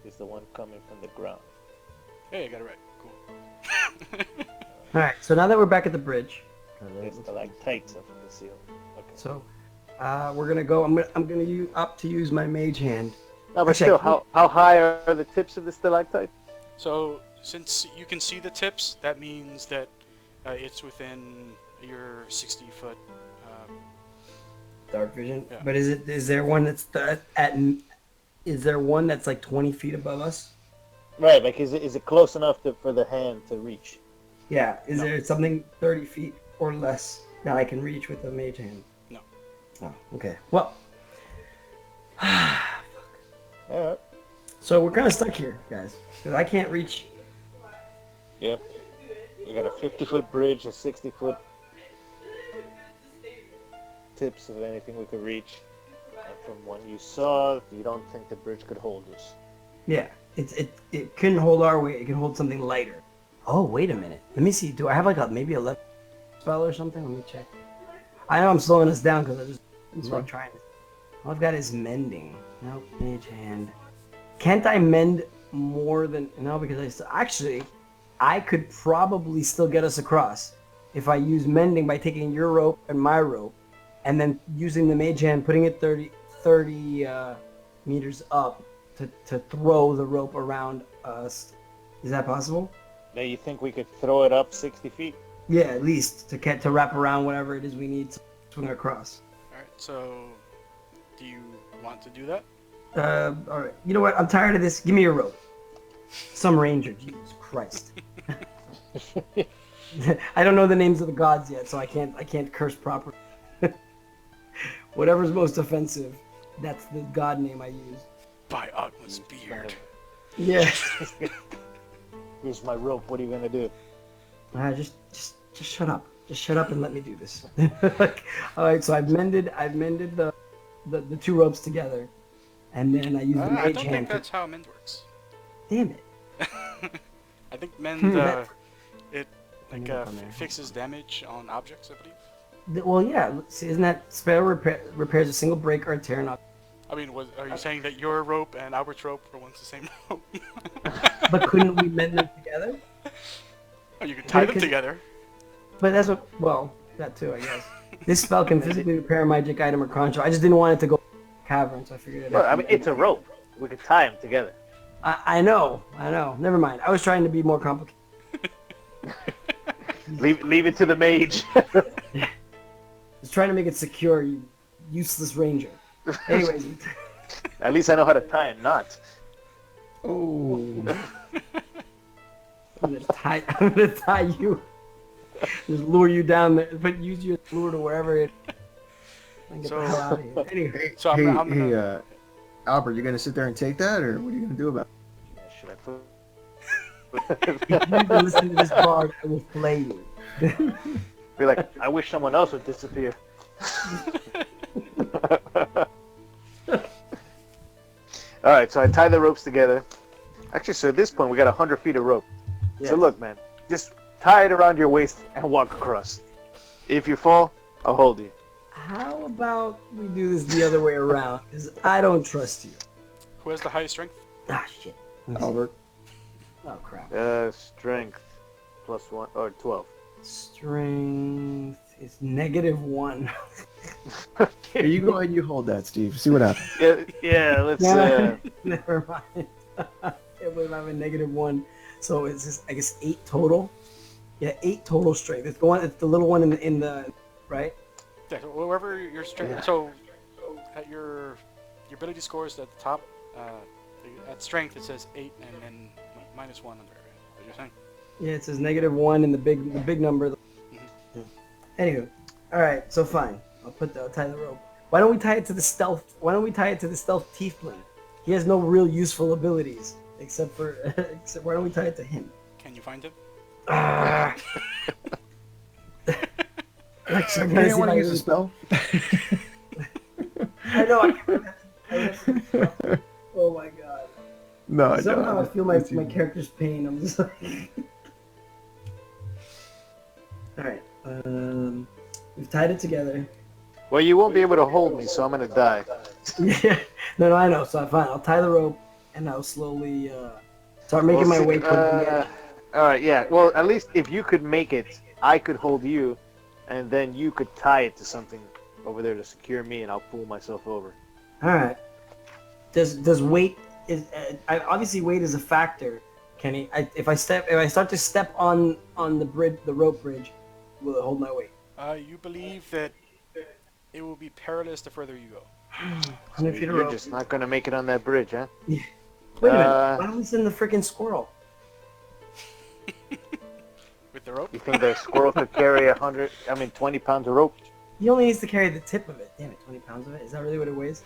is the one coming from the ground. Hey, I got it right. Cool. All right, so now that we're back at the bridge, The stalactites are from the ceiling. Okay. so we're gonna go. I'm gonna opt to use my mage hand. No, but Actually, still, I can't- how high are the tips of the stalactite? So since you can see the tips, that means that it's within your 60-foot. Dark vision. Yeah. But is there one that's is there one that's like 20 feet above us? Right, like is it close enough for the hand to reach? Yeah. Is No. there something 30 feet or less that I can reach with a mage hand? No. Oh, okay. Well. All right. So we're kind of stuck here, guys, because I can't reach. Yep. You got a 50-foot bridge, a 60-foot tips of anything we could reach. And from what you saw, you don't think the bridge could hold us. Yeah. it couldn't hold our weight. It can hold something lighter. Oh, wait a minute. Let me see. Do I have like maybe a left spell or something? Let me check. I know I'm slowing us down because I'm not trying. All I've got is mending. Nope, mage hand. Can't I mend more than no? Because I could probably still get us across if I use mending by taking your rope and my rope, and then using the mage hand, putting it 30 meters up to throw the rope around us. Is that possible? Now you think we could throw it up 60 feet? Yeah, at least to wrap around whatever it is we need to swing across. Alright, so do you want to do that? All right. You know what? I'm tired of this. Give me your rope. Some ranger. Jesus Christ. I don't know the names of the gods yet, so I can't curse properly. Whatever's most offensive, that's the god name I use. By Agma's beard. Yeah. Here's my rope. What are you gonna do? Just shut up. Just shut up and let me do this. All right. So I've mended the two ropes together, and then I use the I mage don't hand. think that's how mend works. Damn it. I think mend fixes damage on objects, I believe. Well, yeah. See, isn't that spell repairs a single break or a tear? Not. I mean, are you saying that your rope and Albert's rope are once the same rope? But couldn't we mend them together? Oh, you could tie them together. But that's what. Well, that too, I guess. This spell can physically repair a magic item or construct. I just didn't want it to go cavern, so I figured it out. Well, I mean, it's a rope. We could tie them together. I know. Never mind. I was trying to be more complicated. Leave it to the mage. I was trying to make it secure, you useless ranger. Anyways. At least I know how to tie a knot. Oh. I'm gonna tie you. Just lure you down there, but use your lure to wherever it. And get the hell out of here. Anyway. So I'm gonna... Hey, Albert, you gonna sit there and take that, or what are you gonna do about it? Yeah, should I put? If you listen to this bard, I will play you. Be like, I wish someone else would disappear. All right, so I tie the ropes together. Actually, so at this point, we got 100 feet of rope. Yes. So look, man, just tie it around your waist and walk across. If you fall, I'll hold you. How about we do this the other way around? Because I don't trust you. Who has the highest strength? Ah, shit. Albert? Oh, crap. Strength +1 or 12. Strength is -1. Here, you go ahead and you hold that, Steve. See what happens. Yeah, let's. Never mind. It would have a -1. So it's just, I guess, 8 total. Yeah, 8 total strength. It's the little one in the right. Yeah, so wherever your strength. Yeah. So at your ability scores at the top, at strength it says 8 and then -1 under it. Right? What you're saying? Yeah, it says -1 and the big number. Mm-hmm. Anywho, all right. So fine. I'll tie the rope. Why don't we tie it to the stealth? Why don't we tie it to the stealth tiefling? He has no real useful abilities except why don't we tie it to him? Can you find him? Actually, You didn't want to use a spell? I know. Oh my god. No, Somehow I feel my It's easy. character's pain. I'm just like. All right. We've tied it together. Well, you won't be able to hold me, so I'm gonna die. Yeah. No, I know. So fine. I'll tie the rope, and I'll slowly start making my way towards the edge. All right, yeah. Well, at least if you could make it, I could hold you, and then you could tie it to something over there to secure me, and I'll pull myself over. All right. Does weight obviously weight is a factor, Kenny? If I start to step on the rope bridge, will it hold my weight? You believe that it will be perilous the further you go. 100 feet of You're rope. just not gonna make it on that bridge, huh? Wait a minute. Why don't we send the freaking squirrel? With the rope? You think the squirrel could carry 20 pounds of rope? He only needs to carry the tip of it. Damn it, 20 pounds of it. Is that really what it weighs?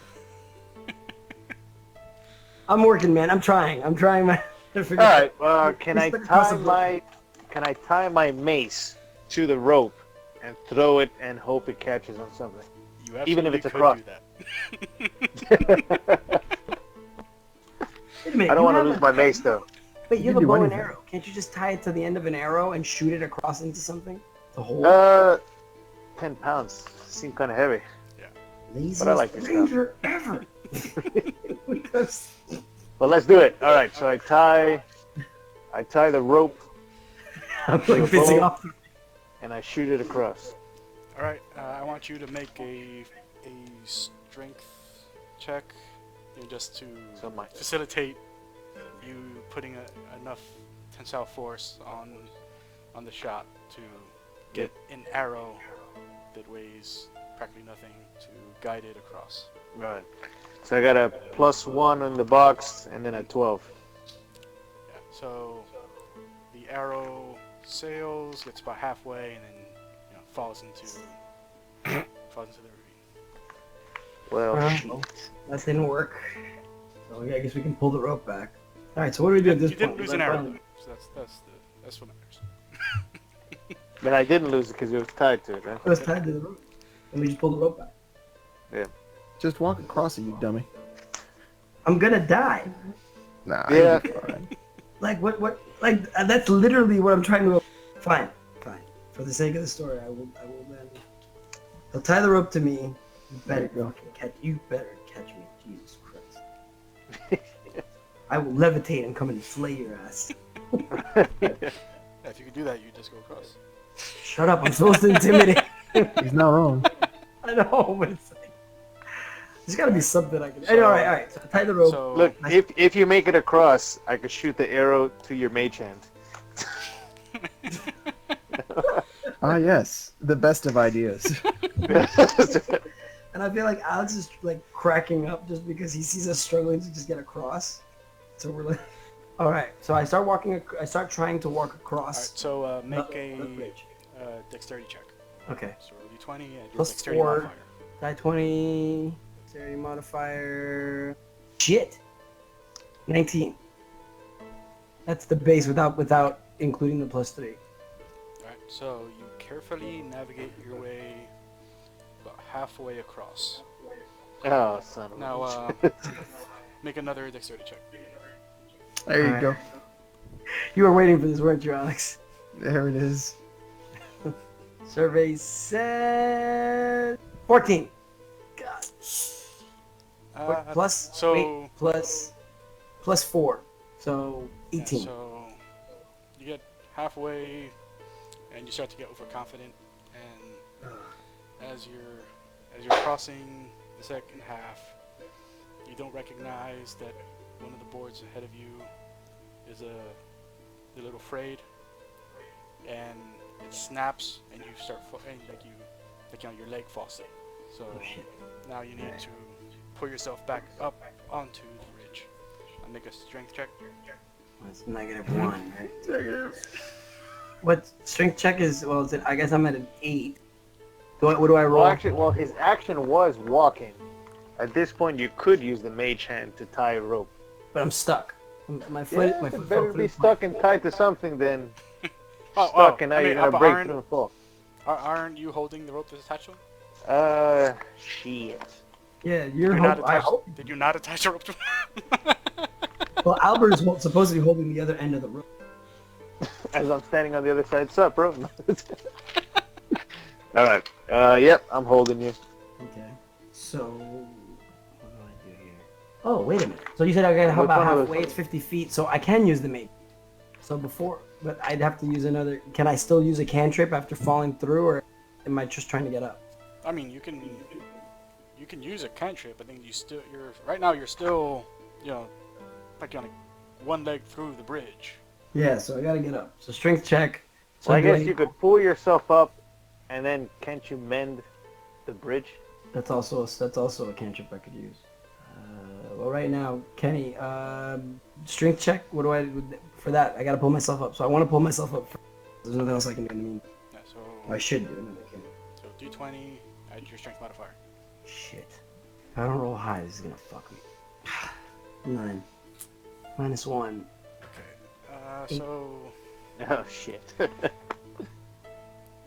I'm working, man. I'm trying my. All right. Can It's I like tie my mace to the rope and throw it and hope it catches on something? You Even if absolutely it's a could do that. Wait a minute. I don't you want to have lose a- my mace though. Wait, you You have a can do bow and anything. arrow. Can't you just tie it to the end of an arrow and shoot it across into something? The hole? 10 pounds. Seem kind of heavy. Laziest but I like this stuff. ranger ever. Because But let's do it. All right. So I tie the rope I'm To a like busy bow. off. and I shoot it across. All right, I want you to make a strength check, just to So my facilitate you putting enough tensile force on the shot to get an arrow that weighs practically nothing to guide it across. right. So I got a +1 on the box and then a 12. Yeah. So the arrow sails, gets about halfway, and then falls into the ravine. Well, That didn't work. So I guess we can pull the rope back. All right. So what do we do at this You point? didn't lose an arrow, so that's what matters. but I didn't lose it because it was tied to it, right? It was tied to the rope, and we just pulled the rope back. Just walk across it, you dummy. I'm gonna die. Nah, Yeah. you'll be fine. Like what? Like that's literally what I'm trying to. Fine. For the sake of the story, I will then. They'll tie the rope to me. You better There you go. fucking catch. You better catch me, Jesus Christ. I will levitate and come and flay your ass. Yeah, if you could do that, you just go across. Shut up! I'm supposed to intimidate. He's not wrong. I know, but it's like there's got to be something I can. Hey, all right. So I tie the rope. So Look, if you make it across, I could shoot the arrow to your mage hand. Ah, yes. The best of ideas. And I feel like Alex is like cracking up just because he sees us struggling to just get across. So we're like, all right. So I start walking. I start trying to walk all right, across. so make the a bridge. dexterity check. Okay. So roll d20 and your Plus dexterity 4. modifier. Die 20. Dexterity modifier. Shit. 19. That's the base without including the +3. Alright, so you carefully navigate your way about halfway across. Oh, son of a Now, make another dexterity check. There you Alright. go. You were waiting for this, weren't you, Alex? There it is. Survey said 14. God. Wait, plus so- wait, plus 4. So 18. Yeah, so you get halfway and you start to get overconfident, and as you're crossing the second half, you don't recognize that one of the boards ahead of you is a little frayed, and it snaps, and you start your leg falls in. So Oh, shit. now you need to pull yourself back up onto the ridge and make a strength check. It's -1, right? What strength check is? Well, I guess I'm at an 8. What do I roll? Well, his action was walking. At this point, you could use the mage hand to tie a rope. But I'm stuck. My foot. Yeah, my it's foot better fell to be through. stuck and tied to something than Oh, stuck and now I mean, you're gonna but break through and fall. aren't you holding the rope that's attached to him? Shit. Yeah, Did you're you not I attach- hope. Did you not attach the rope to him? Well, Albert is supposed to be holding the other end of the rope. As I'm standing on the other side, sup, bro? All right. Yep, I'm holding you. Okay. So, what do I do here? Oh, wait a minute. So you said I got Which about one of halfway. those- It's 50 feet, so I can use the mate. So but I'd have to use another. Can I still use a cantrip after falling through, or am I just trying to get up? I mean, you can use a cantrip. I think right now you're still, like on one leg through the bridge. Yeah, so I gotta get up. So strength check. So Well, I do guess you could pull yourself up, and then can't you mend the bridge? That's also a cantrip I could use. Well, right now, Kenny, strength check. What do I do for that? I gotta pull myself up. So I want to pull myself up. There's nothing else I can do. Yeah, so I should do. No, I can't. so d20, add your strength modifier. Shit. If I don't roll high, this is gonna fuck me. 9. -1. Okay. So Oh shit.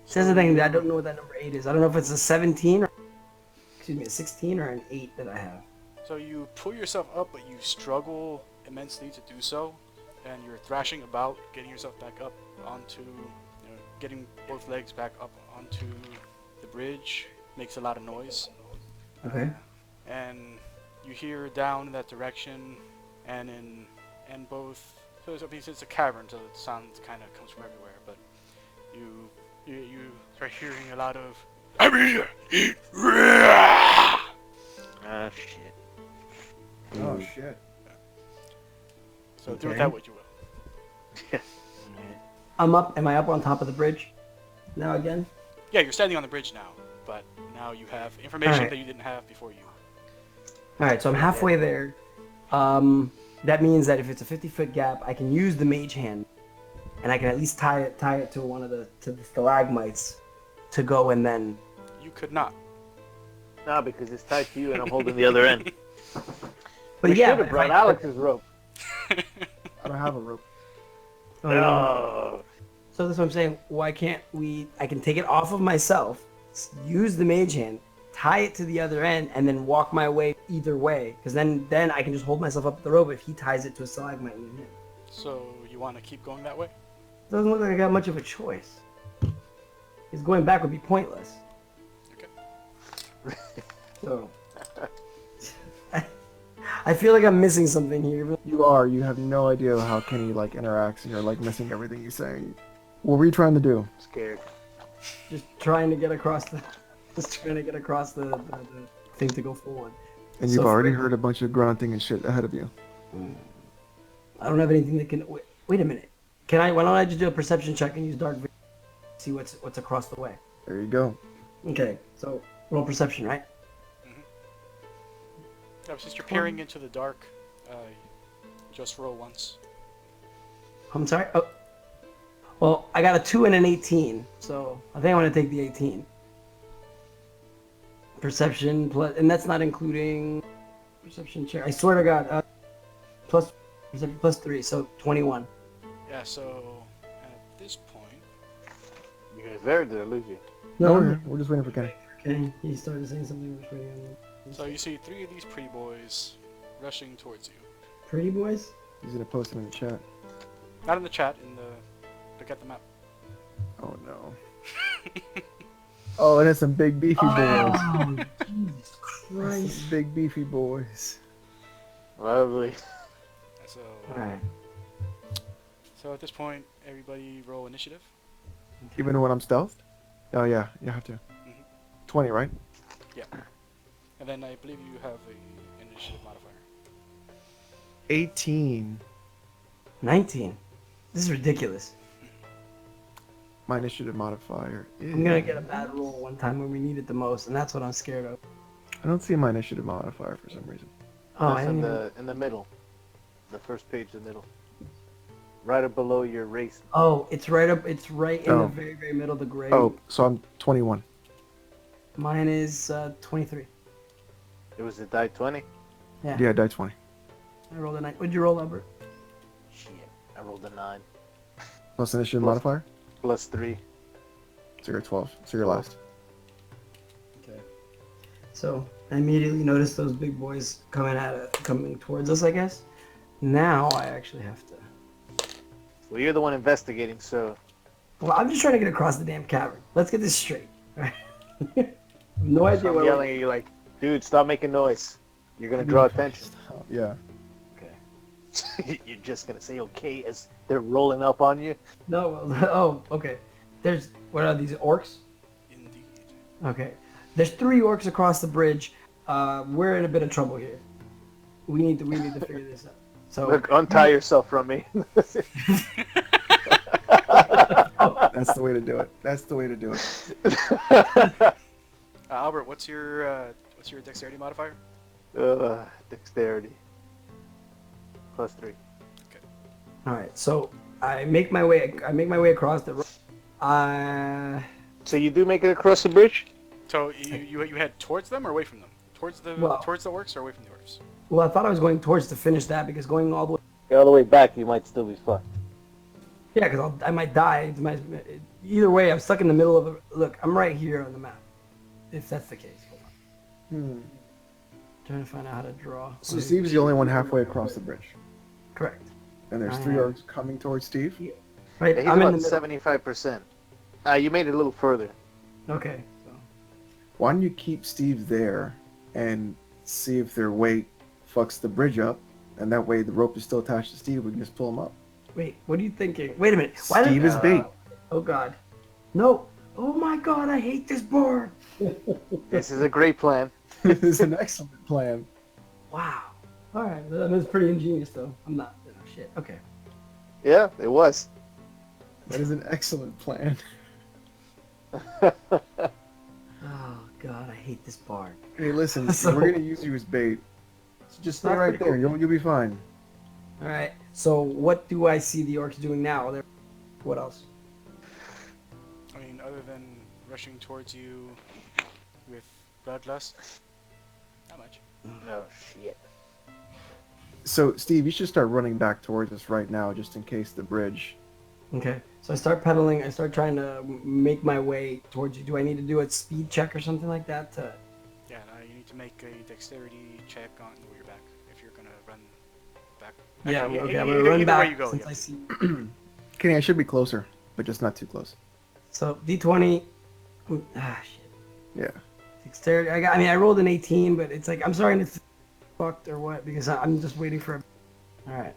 Says the thing that I don't know what that number 8 is. I don't know if it's a 17 or a 16 or an 8 that I have. So you pull yourself up, but you struggle immensely to do so, and you're thrashing about, getting yourself back up onto, getting both legs back up onto the bridge. Makes a lot of noise. Okay. And you hear down in that direction, and both. So it's a cavern, so the sound kind of comes from everywhere. But you start hearing a lot of. Ah, shit. Oh shit. So do with Okay. that what you will. I'm up. Am I up on top of the bridge? Now again? Yeah, you're standing on the bridge now, but now you have information Alright. that you didn't have before you. Alright, so I'm halfway there. That means that if it's a 50-foot gap, I can use the mage hand, and I can at least tie it to one of the stalagmites to go, and then. You could not. Nah, because it's tied to you and I'm holding the other end. But We yeah, should have but if brought I- Alex's rope. I don't have a rope. Oh, no. No. So that's what I'm saying. Why can't we? I can take it off of myself, use the mage hand, tie it to the other end, and then walk my way either way. Because then I can just hold myself up the rope if he ties it to a stalagmite in him. So you want to keep going that way? Doesn't look like I got much of a choice. Because going back would be pointless. Okay. So I feel like I'm missing something here. You are. You have no idea how Kenny like interacts, and you're like missing everything he's saying. What were you trying to do? Scared. Just trying to get across the thing to go forward. And you've So already for- heard a bunch of grunting and shit ahead of you. I don't have anything that can. Wait a minute. Can I? Why don't I just do a perception check and use dark vision? See what's across the way. There you go. Okay, so roll perception, right? Yeah, since you're peering into the dark, just roll once. I'm sorry. Oh, well, I got a 2 and an 18, so I think I'm gonna take the 18. Perception plus, and that's not including perception check. I swear to God, plus perception plus 3, so 21. Yeah, so at this point, You guys there? Did I lose you? No, No, we're just waiting for Kenny. okay. He started saying something. Which way? so you see 3 of these pretty boys rushing towards you. Pretty boys. He's gonna post him in the chat. Not in the chat, look at the map. Oh no. Oh, and it's some big beefy boys. Oh, Jesus Some Christ! big beefy boys. Lovely. So, Alright. so at this point, everybody roll initiative. Even when I'm stealthed? Oh yeah, you have to. 20, right? Yeah. And then I believe you have a initiative modifier. 18. 19. This is ridiculous. My initiative modifier is... I'm gonna get a bad roll one time when we need it the most, and that's what I'm scared of. I don't see my initiative modifier for some reason. Oh, I That's didn't in even... the middle. The first page in the middle. Right up below your race. Oh, it's right up. It's right in Oh. the very, very middle of the grade. Oh, so I'm 21. Mine is 23. It was a die 20. Yeah. Yeah, die 20. I rolled a 9. What'd you roll, Albert? Shit. I rolled a 9. Plus initiative Plus- modifier? Plus 3. So you're 12. So you're last. Okay. So I immediately noticed those big boys coming towards us, I guess. Now I actually have to. Well, you're the one investigating, so Well, I'm just trying to get across the damn cavern. Let's get this straight. No idea I'm where yelling at you like, dude, stop making noise. You're gonna draw attention. Yeah. Okay. You're just gonna say okay as they're rolling up on you. No. Well, oh, okay. There's what are these orcs? Indeed. Okay. There's 3 orcs across the bridge. We're in a bit of trouble here. We need to figure this out. So Look, untie yourself from me. That's the way to do it. That's the way to do it. Albert, what's your dexterity modifier? Dexterity. Plus 3. all right. So I make my way across the. So you do make it across the bridge? So you head towards them or away from them? Towards the Well- towards the orcs or away from the orcs? Well, I thought I was going towards to finish that because going all the way. All the way back, you might still be fucked. Yeah, because I might die. Either way, I'm stuck in the middle of a. Look, I'm right here on the map. If that's the case. Hold on. Trying to find out how to draw. So Steve's the only one halfway across the bridge. Correct. And there's 3 orcs coming towards Steve. Right. Yeah, he's I'm in about the middle. 75%. You made it a little further. Okay. So. Why don't you keep Steve there and see if their weight fucks the bridge up, and that way the rope is still attached to Steve. We can just pull him up. Wait. What are you thinking? Wait a minute. Steve is bait. Oh God. No. Oh my God. I hate this board. This is a great plan. This is an excellent plan. Wow. All right. That was pretty ingenious, though. I'm not. Shit. Okay. Yeah, it was. That is an excellent plan. Oh God. I hate this board. Hey, listen, So- we're gonna use you as bait. So just stay right there. You'll be fine. All right. So what do I see the orcs doing now? What else? I mean, other than rushing towards you with bloodlust, not much. No shit. So, Steve, you should start running back towards us right now, just in case the bridge. Okay. So I start pedaling. I start trying to make my way towards you. Do I need to do a speed check or something like that? Yeah, you need to make a dexterity check on your back if you're gonna run back. Yeah. Actually, Okay. I'm either- gonna run either back way you go, since yeah. I see. Kenny, I should be closer, but just not too close. So D20. Shit. Yeah. Dexterity. I mean, I rolled an 18, but it's like I'm starting to fucked or what because I'm just waiting for. All right.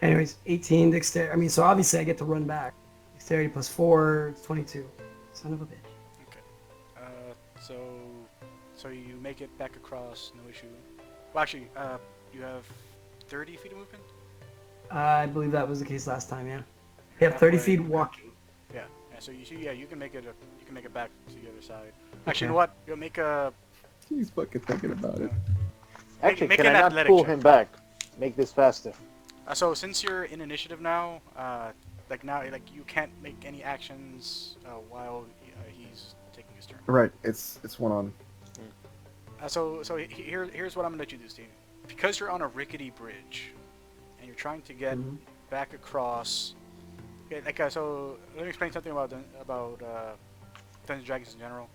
Anyways, 18 dexterity. I mean, so obviously I get to run back. Dexterity plus 4, it's 22. Son of a bitch. So you make it back across, no issue. Well, actually, you have 30 feet of movement. I believe that was the case last time. Yeah. You have 30 feet walking. Yeah. So you can make it back to the other side. Actually, you know Okay. what? You'll make a He's fucking thinking about it. Actually, make can an I not athletic pull check. him back? Make this faster. So since you're in initiative now, you can't make any actions while he's taking his turn. Right. It's one on. Here's what I'm gonna let you do, Steve. Because you're on a rickety bridge, and you're trying to get back across. So let me explain something about Dungeons and Dragons in general.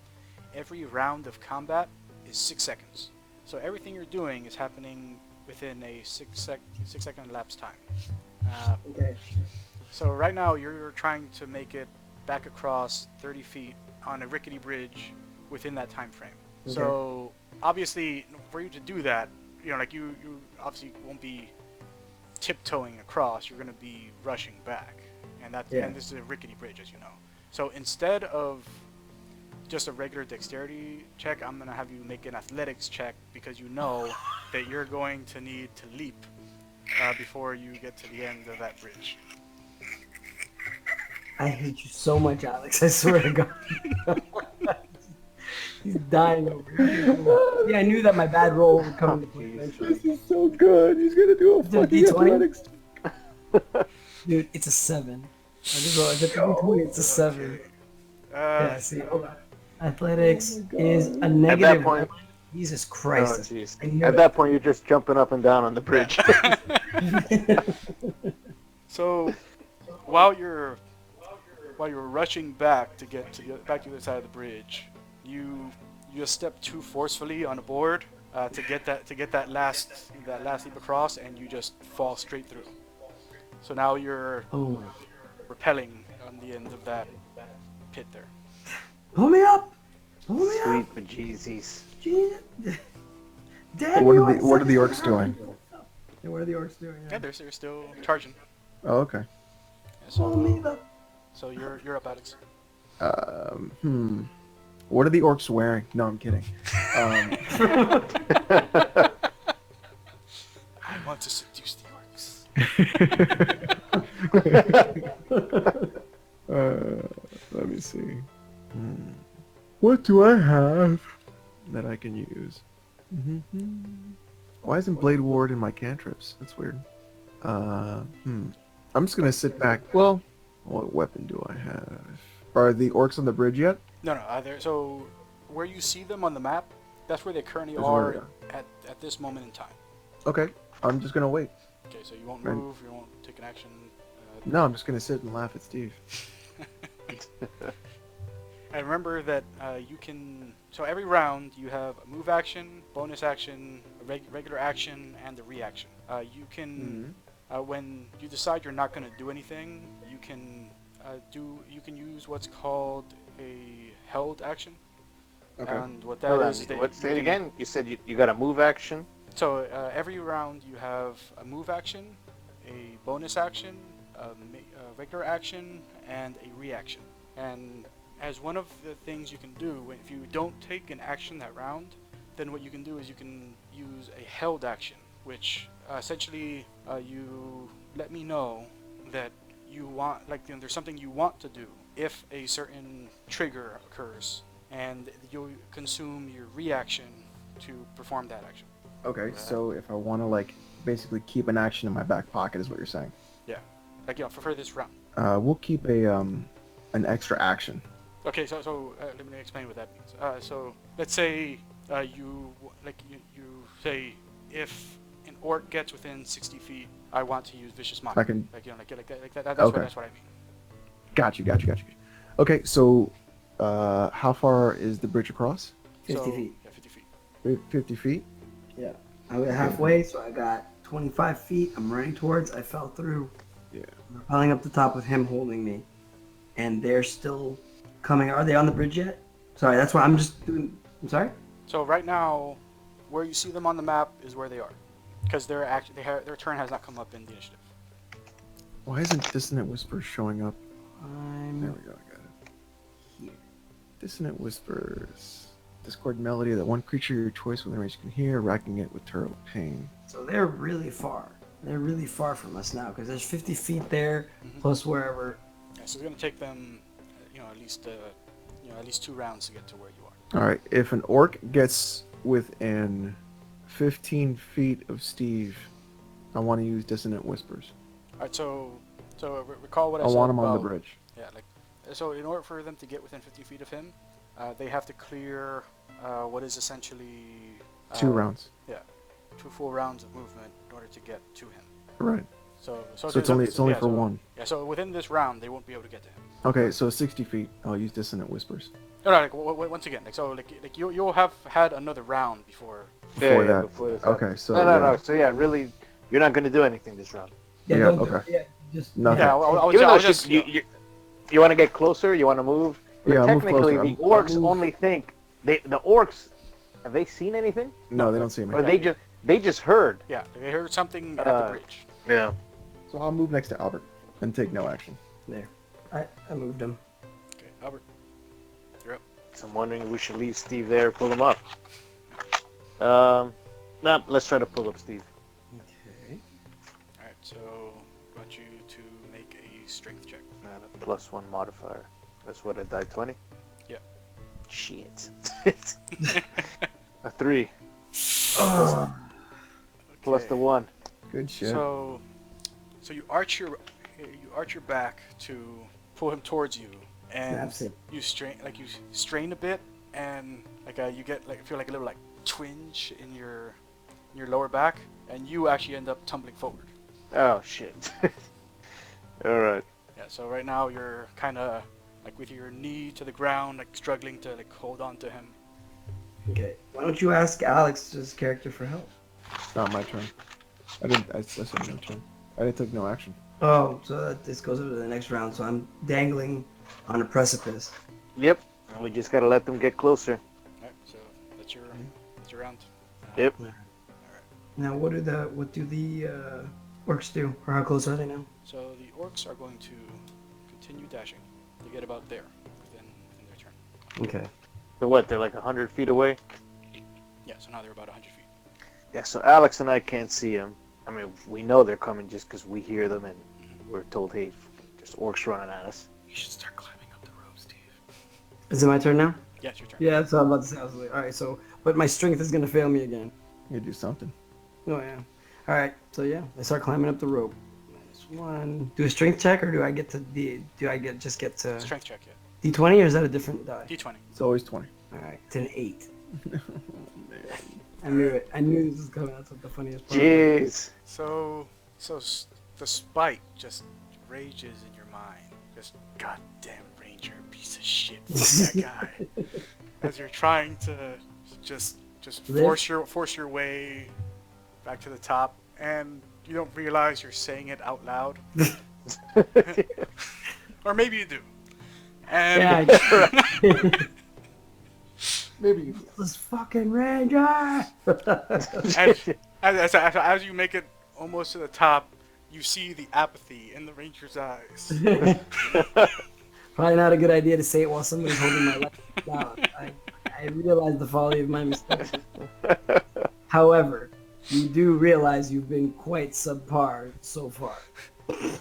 Every round of combat is 6 seconds. So everything you're doing is happening within a 6-second elapsed time. Okay. So right now you're trying to make it back across 30 feet on a rickety bridge within that time frame. Okay. So obviously, for you to do that, you obviously won't be tiptoeing across. You're going to be rushing back, and this is a rickety bridge, as you know. So instead of just a regular dexterity check, I'm going to have you make an athletics check because you know that you're going to need to leap before you get to the end of that bridge. I hate you so much, Alex. I swear to God. He's dying over here. Yeah, I knew that my bad roll would come into play eventually. This is so good. He's gonna do a Is it a fucking D20? athletics. Dude, it's a 7. I just rolled. If it's a D20, it's a 7. Yeah, see, hold on. Athletics is a negative. At that point, Jesus oh Christ. jeez. I knew At it. that point, you're just jumping up and down on the bridge. So while you're rushing back to get back to the other side of the bridge, you just step too forcefully on the board to get that last leap across, and you just fall straight through. So now you're Oh my. repelling on the end of that pit there. Pull me up! Pull me up! Sweet bejesus. Jesus. What are the orcs doing? Yeah, what are the orcs doing? Yeah, they're still charging. Oh, okay. Yeah, Pull me up. so you're up, Alex. What are the orcs wearing? No, I'm kidding. I want to seduce the orcs. Let me see. What do I have that I can use? Why isn't Blade Ward in my cantrips? That's weird. I'm just gonna sit back. Well, what weapon do I have? Are the orcs on the bridge yet? No, so where you see them on the map, that's where they currently That's where are they at this moment in time. Okay, I'm just gonna wait. Okay, so you won't Right. move, you won't take an action. No, I'm just gonna sit and laugh at Steve. And remember that you can. So every round you have a move action, bonus action, a regular action, and a reaction. You can when you decide you're not going to do anything, you can use what's called a held action. Okay. And what that Hold on, is, that what? you Say it can- again. You said you got a move action. So every round you have a move action, a bonus action, a regular action, and a reaction. And as one of the things you can do, if you don't take an action that round, then what you can do is you can use a held action, which essentially you let me know that you want, there's something you want to do if a certain trigger occurs, and you'll consume your reaction to perform that action. Okay, so if I want to like basically keep an action in my back pocket, is what you're saying? Yeah, for this round. We'll keep an extra action. Okay, so let me explain what that means. So let's say you say if an orc gets within 60 feet, I want to use vicious mockery. I can. Like that. That's Okay. what I mean. Got you. Okay, so how far is the bridge across? 50 feet. Yeah, 50 feet. 50 feet. Yeah. I got halfway, so I got 25 feet. I'm running towards. I fell through. Yeah. I'm rappelling up the top with him holding me, and they're still coming. Are they on the bridge yet? Sorry, that's why I'm just doing. I'm sorry. So right now, where you see them on the map is where they are, because their turn has not come up in the initiative. Why isn't Dissonant Whispers showing up? There I'm we go. I got it. here. Dissonant Whispers. Discord melody that one creature your choice within range can hear, racking it with terrible pain. So they're really far. They're really far from us now, because there's 50 feet there, plus wherever. Yeah, so it's gonna take them, at least 2 rounds to get to where you are. All right. If an orc gets within 15 feet of Steve, I want to use Dissonant Whispers. All right, so recall what I I said want him on the about- bridge. Yeah, so in order for them to get within 50 feet of him, they have to clear what is essentially 2 rounds. Yeah, 2 full rounds of movement in order to get to him. Right. So it's only yeah, for one. Yeah, so within this round, they won't be able to get to him. Okay, so 60 feet. I'll use Dissonant Whispers. No, once again, you'll have had another round before. Before that. Before this Okay, happens. so No. So yeah, really, you're not gonna do anything this round. Yeah, don't- okay. Yeah, just Nothing. Yeah, I Even though was just. you want to get closer, you want to move. But Yeah, I'll move technically, closer. the I'll orcs move. only think the orcs. Have they seen anything? No, they don't see me. Or they just heard. Yeah, they heard something at the bridge. Yeah. So I'll move next to Albert and take no action. there. I moved him. Okay, Albert, you're up. So I'm wondering if we should leave Steve there, pull him up. Nah, let's try to pull up Steve. Okay. All right, so I want you to make a strength check. And a +1 modifier. That's what I died 20. Yeah. Shit. A 3 plus Okay. the 1. Good shit. So you arch your back to pull him towards you, and Snaps it. you strain a bit, and you get feel like a little twinge in your lower back, and you actually end up tumbling forward. Oh shit. All right. Yeah. So right now you're kind of with your knee to the ground, struggling to hold on to him. Okay. Why don't you ask Alex's character for help? It's not my turn. I said no turn. I didn't take no action. Oh, so this goes over to the next round. So I'm dangling on a precipice. Yep. And we just gotta let them get closer. All right. So that's your round. Yep. Now, what do the orcs do? Or how close are they now? So the orcs are going to continue dashing to get about there within their turn. Okay. So what? They're 100 feet away. Yeah. So now they're about 100 feet. Yeah. So Alex and I can't see them. I mean, we know they're coming just because we hear them and we're told, hey, there's orcs running at us. You should start climbing up the rope, Steve. Is it my turn now? Yeah, it's your turn. Yeah, that's what I'm about to say. I was like, all right, so, but my strength is gonna fail me again. You do something. Oh yeah. All right, so yeah, I start climbing up the rope. -1. Do a strength check, or do I get to just get to Strength check, yeah. D20, or is that a different die? D20. It's always 20. All right, it's an 8. I knew it. I knew this was coming. That's what the funniest part. Jeez. So the spite just rages in your mind. Just goddamn Ranger, piece of shit, fuck that guy. As you're trying to just Lift? force your way back to the top, and you don't realize you're saying it out loud, or maybe you do. And Yeah. Maybe. This fucking ranger. as you make it almost to the top, you see the apathy in the ranger's eyes. Probably not a good idea to say it while somebody's holding my left down. I realize the folly of my mistake. However, you do realize you've been quite subpar so far. And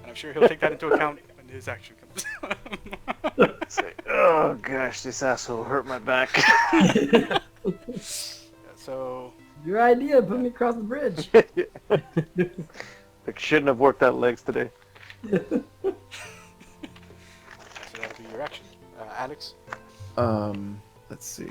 I'm sure he'll take that into account when his action comes. Say, oh gosh, this asshole hurt my back. So Your idea, put me across the bridge. Like, shouldn't have worked out legs today. so that'll be your action. Alex? Let's see.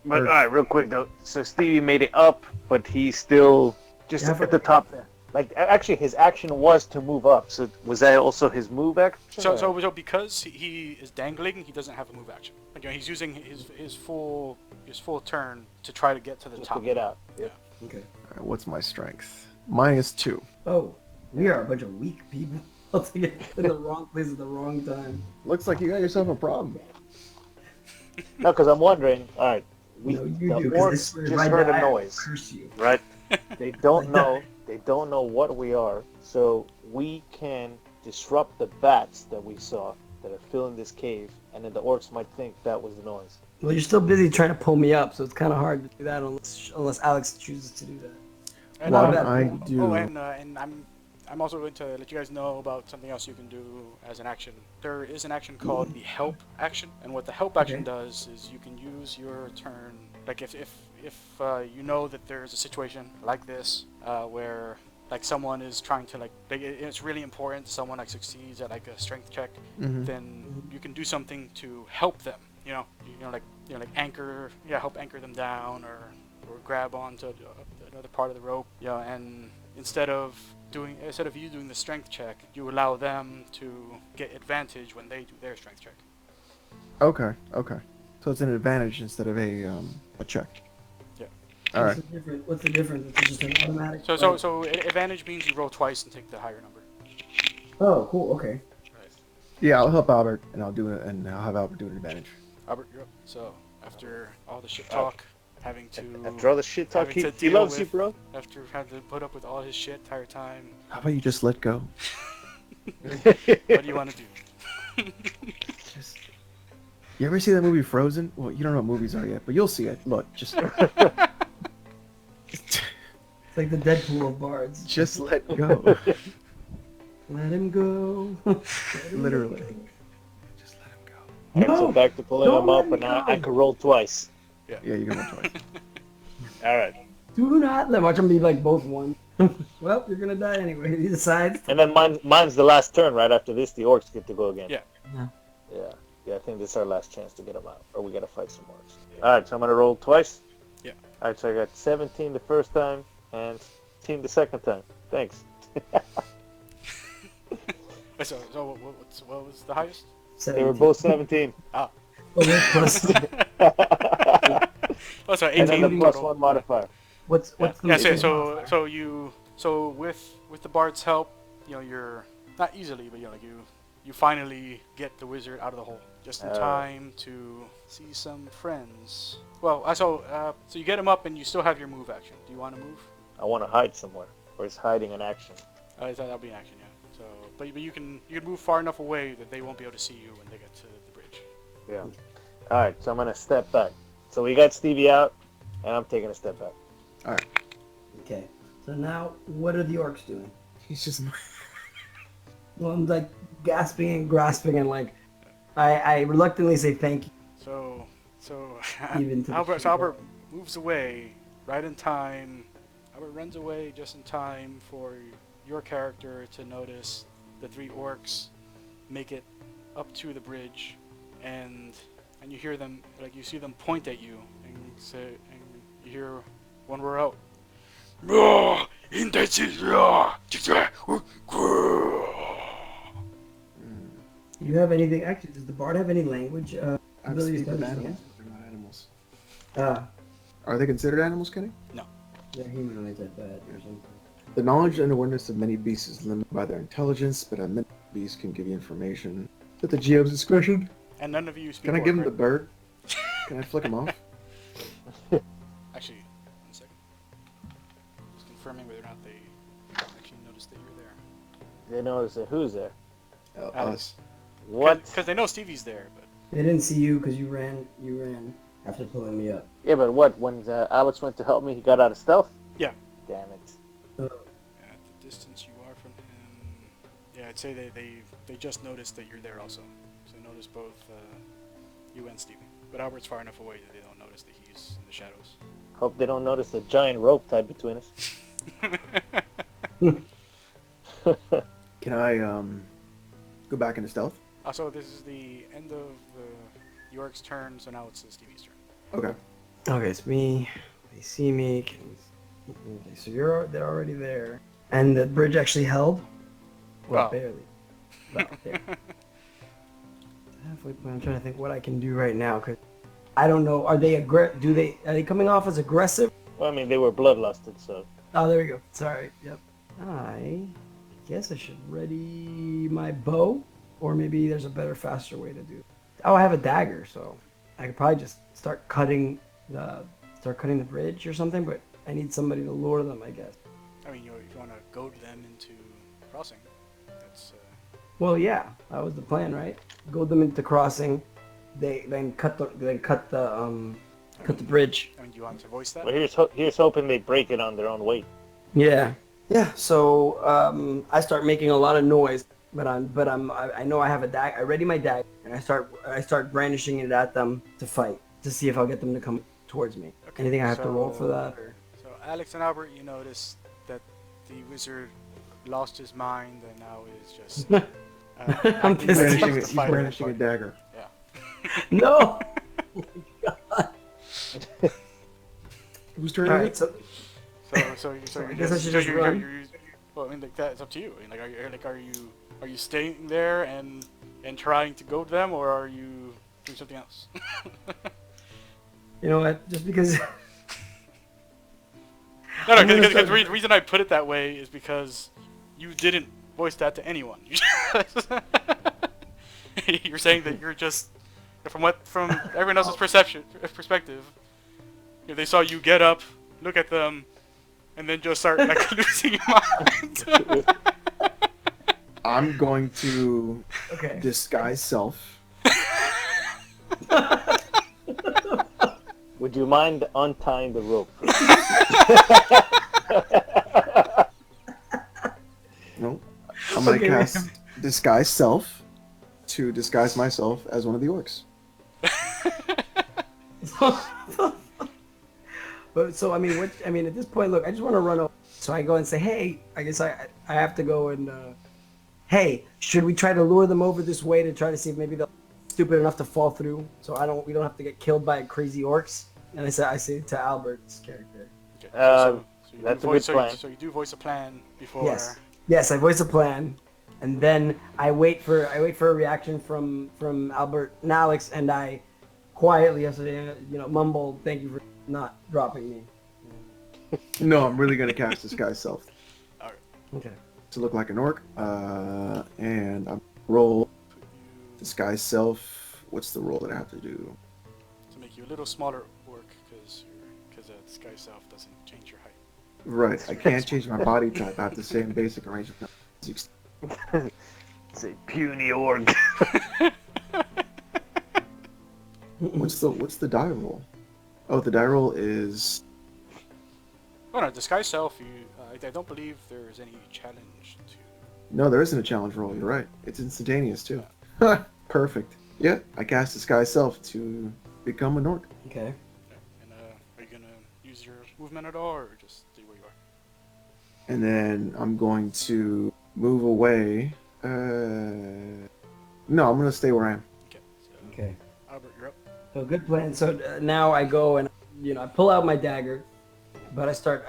But alright, real quick though. So Stevie made it up, but he's still just at the top there. Like, actually, his action was to move up. So was that also his move action? So because he is dangling, he doesn't have a move action. Like, you know, he's using his full turn to try to get to the just top. to get out. Yeah. Okay. All right, what's my strength? -2. Oh, we are a bunch of weak people. I'll take it in the wrong place at the wrong time. Looks like you got yourself a problem. No, because I'm wondering. All right, No, you the do, 'cause I orcs swear, just if I heard die, a I'll noise, curse you. right? They don't know. They don't know what we are. So we can disrupt the bats that we saw that are filling this cave, and then the orcs might think that was the noise. Well, you're still busy trying to pull me up, so it's kind of hard to do that unless Alex chooses to do that. And, Why Not don't bad. I do? Oh, and I'm also going to let you guys know about something else you can do as an action. There is an action called the help action, and what the help action does is you can use your turn. Like if you know that there's a situation like this where like someone is trying to it's really important someone like succeeds at like a strength check, then you can do something to help them. Like help anchor them down or grab onto another part of the rope. And instead of you doing the strength check, you allow them to get advantage when they do their strength check. Okay. So it's an advantage instead of a check. Yeah. All right. What's the difference? It's just an automatic. So advantage means you roll twice and take the higher number. Oh, cool. Okay. Yeah, I'll help Albert, and I'll have Albert do an advantage. Albert, you're up. So after all the shit talk, having to After all the shit talk, having to he deal loves you, with- bro. after having to put up with all his shit entire time, How about you just let go? what do you want to do? Just. You ever see that movie Frozen? Well, you don't know what movies are yet, but you'll see it. Look, just. It's like the Deadpool of bards. Just let go. Let him go. Literally. Just let him go. Alright, so No! back to pulling Don't him let up, me and I go! could roll twice. Yeah, you can roll twice. All right, Do not let. Watch them be like both one. Well, you're gonna die anyway. He decides. and then mine's the last turn. Right after this, the orcs get to go again. Yeah. Yeah. I think this is our last chance to get them out, or we gotta fight some orcs. All right, so I'm gonna roll twice. Yeah. All right, so I got 17 the first time and 18 the second time. Thanks. So what was the highest? They were both 17. Ah. Oh, wait, plus, Oh, so And then 18 the plus total. 1 modifier. what's the So with the bard's help, you're not easily, but you finally get the wizard out of the hole just in time to see some friends. Well, so you get him up and you still have your move action. Do you want to move? I want to hide somewhere, or is hiding an action? That'll be an action, yeah. So, but you can move far enough away that they won't be able to see you when they get to the bridge. Yeah. All right, so I'm gonna step back. So we got Stevie out, and I'm taking a step back. Okay. So now, what are the orcs doing? He's just. Well, I'm like gasping and grasping and like, I reluctantly say thank you. So Even to the Albert moves away right in time. Albert runs away just in time for your character to notice the three orcs make it up to the bridge, and you hear them, like you see them point at you and you hear one word out. Do you have anything? Actually, does the bard have any language? I'm abilities speaking to of understand? animals. They're not animals. Ah, Are they considered animals, Kenny? yeah, humanoids, I bet, or something. The knowledge and awareness of many beasts is limited by their intelligence, but a many beasts can give you information at the GM's discretion. And none of you speak Can I orc, give him the right? bird? Can I flick him off? Actually, 1 second. Just confirming whether or not they actually noticed that you're there. They notice that who's there. Us. What? Because they know Stevie's there, but They didn't see you because you ran after pulling me up. Yeah, but what? When Alex went to help me, he got out of stealth? Yeah. Damn it. at the distance you are from him, yeah, I'd say they just noticed that you're there also. So they noticed both you and Stevie. But Albert's far enough away that they don't notice that he's in the shadows. Hope they don't notice the giant rope tied between us. Can I go back into stealth? Also, this is the end of the orc's turn, so now it's Stevie's turn. Okay. Okay, it's me. They see me. Okay, so they're already there, and the bridge actually held. Well, Oh. barely. Well, there. Halfway point. I'm trying to think what I can do right now, cause I don't know. Are they are they coming off as aggressive? Well, I mean, they were bloodlusted, so... Oh, there we go. Sorry. Yep. I guess I should ready my bow, or maybe there's a better, faster way to do it. Oh, I have a dagger, so I could probably just start cutting the bridge or something. But I need somebody to lure them, I guess. I mean, if you want to goad them into crossing, that's... Well, yeah, that was the plan, right? Goad them into crossing. They then cut the bridge. I mean, do you want to voice that? Well, here's hoping they break it on their own weight. Yeah. Yeah. So I start making a lot of noise, but I know I have a dagger. I ready my dagger, and I start brandishing it at them to fight to see if I'll get them to come towards me. Okay, Anything I have to roll for that? Or? So Alex and Albert, you notice that the wizard lost his mind and now is just I'm acting pissed. like Brandishing, the he's fighter brandishing a of the party. dagger. Yeah. No. Oh my God. Whose turn All is right. it? So So I you're guess I just, should so just you're, run. well, I mean, like that's up to you. I mean, like, are you staying there and trying to goad them, or are you doing something else? you know what? Just because. No, I'm gonna because start- the reason I put it that way is because you didn't voice that to anyone. You're saying that you're just from everyone else's perspective. You know, they saw you get up, look at them, and then just start like losing your mind. I'm going to Okay. disguise self. Would you mind untying the rope? No. I'm going to Okay, cast disguise self to disguise myself as one of the orcs. But so I mean, at this point, look, I just want to run over. So I go and say, hey, I guess I have to go and, hey, should we try to lure them over this way to try to see if maybe they're stupid enough to fall through, so we don't have to get killed by crazy orcs? And I say to Albert's character. Okay, So you that's do a voice, good plan. So you do voice a plan before. Yes, I voice a plan, and then I wait for a reaction from Albert and Alex, and I quietly, mumble, "Thank you for not dropping me." No, I'm really going to cast disguise self All right. Okay. to look like an orc. And I'm roll Put you disguise self. What's the roll that I have to do? to make you a little smaller orc because sky self doesn't change your height. Right, I can't change my body type. I have the same basic arrangement. It's a puny orc. What's the die roll? Oh, the die roll is Oh no, disguise self. I don't believe there's any challenge to. no. There isn't a challenge roll. You're right. It's instantaneous too. Perfect. Yeah, I cast disguise self to become an orc. Okay. And are you gonna use your movement at all, or just stay where you are? And then I'm going to move away. No, I'm gonna stay where I am. Okay. So, Okay. Albert, you're up. So good plan. So now I go and I pull out my dagger, but I start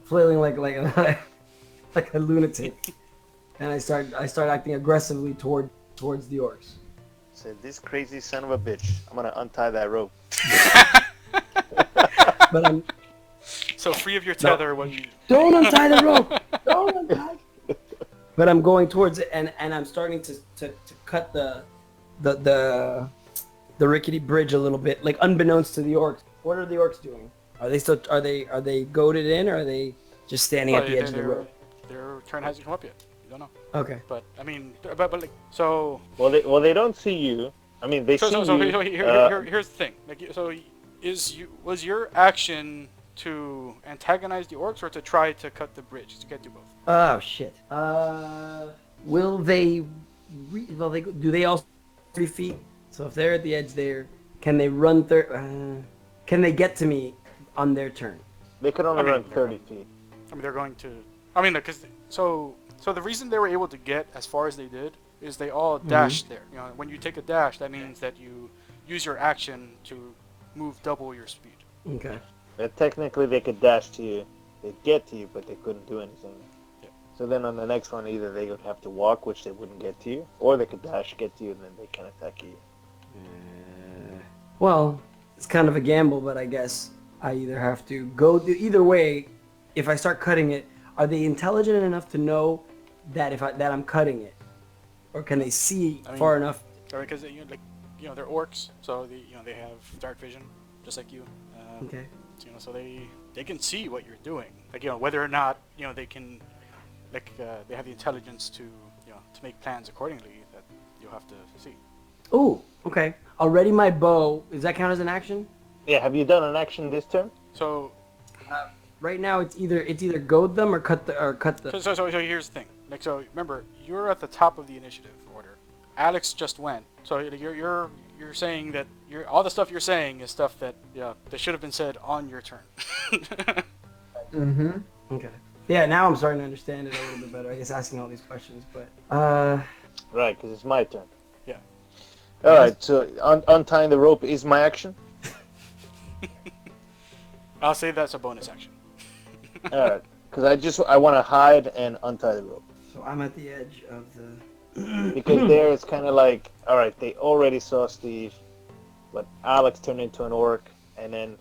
flailing like like a lunatic, and I start acting aggressively towards the orcs. Said, this crazy son of a bitch. I'm gonna untie that rope. But I'm So free of your tether, what you... Don't untie the rope. Don't untie. But I'm going towards it, and I'm starting to cut the rickety bridge a little bit, like unbeknownst to the orcs. What are the orcs doing? Are they goaded in, or are they just standing at the edge of the rope? Their turn hasn't come up yet. You don't know. Okay. But I mean, but like so. Well, they don't see you. I mean, they see you. So here's the thing. Like, so was your action to antagonize the orcs or to try to cut the bridge? You can't do both. Oh shit. Will they? Do they all 3 feet? So if they're at the edge there, can they run can they get to me on their turn? They could only run 30 feet. I mean, they're going to. I mean, because so the reason they were able to get as far as they did is they all dashed there. You know, when you take a dash, that means that you use your action to move double your speed. Okay. Technically, they could dash to you. They'd get to you, but they couldn't do anything. Yeah. So then on the next one, either they would have to walk, which they wouldn't get to you, or they could dash, get to you, and then they can attack you. Well, it's kind of a gamble, but I guess I either have to go either way. If I start cutting it, are they intelligent enough to know that I'm cutting it, or can they see far enough? Because they're orcs, so they have dark vision, just like you. Okay. So they can see what you're doing. Like whether or not they can, they have the intelligence to to make plans accordingly. That you'll have to see. Oh, okay. I'll ready my bow. Does that count as an action? Yeah. Have you done an action this turn? So. Right now, it's either goad them or cut the. So here's the thing. So remember, you're at the top of the initiative order. Alex just went. So you're saying that all the stuff you're saying is stuff that that should have been said on your turn. Mm-hmm. Okay. Yeah, now I'm starting to understand it a little bit better. I guess asking all these questions, but Right, because it's my turn. Yeah. All right. So untying the rope is my action. I'll say that's a bonus action. All right. Because I want to hide and untie the rope. So I'm at the edge of the. Because there it's kind of like, all right, they already saw Steve, but Alex turned into an orc, and then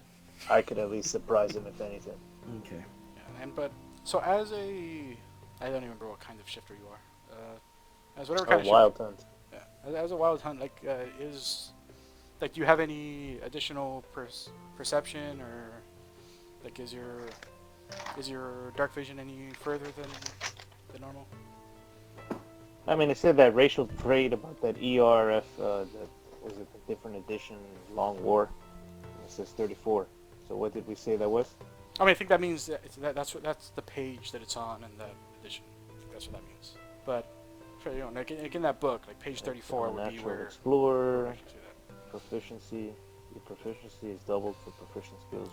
I could at least surprise him if anything. Okay. Yeah, but so as a, I don't even remember what kind of shifter you are. As whatever kind of wild hunt. Yeah, as a wild hunt, do you have any additional perception, or is your dark vision any further than normal? I mean, it said that racial trait about that ERF, that was it a different edition, Long War. It says 34. So what did we say that was? I mean, I think that means that's the page that it's on in that edition. I think that's what that means. But in that book, like page 34 would be where Explorer, proficiency. Your proficiency is doubled for proficient skills.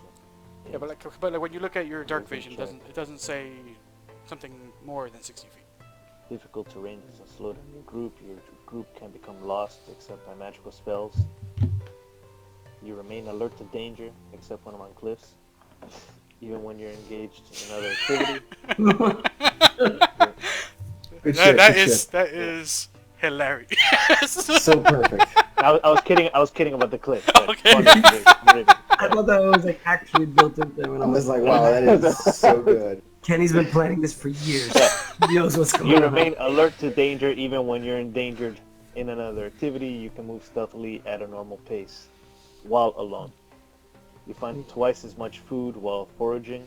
Yeah, but when you look at your dark vision, it doesn't say something more than 60 feet. Difficult terrain doesn't slow down your group. Your group can become lost except by magical spells. You remain alert to danger except when I'm on cliffs. Even when you're engaged in other activity. That is hilarious. So perfect. I was kidding about the cliff. Okay. I thought that was actually built into them. I was like, wow, that is so good. Kenny's been planning this for years. He knows what's going You on. remain alert to danger even when you're endangered in another activity. You can move stealthily at a normal pace while alone. You find twice as much food while foraging,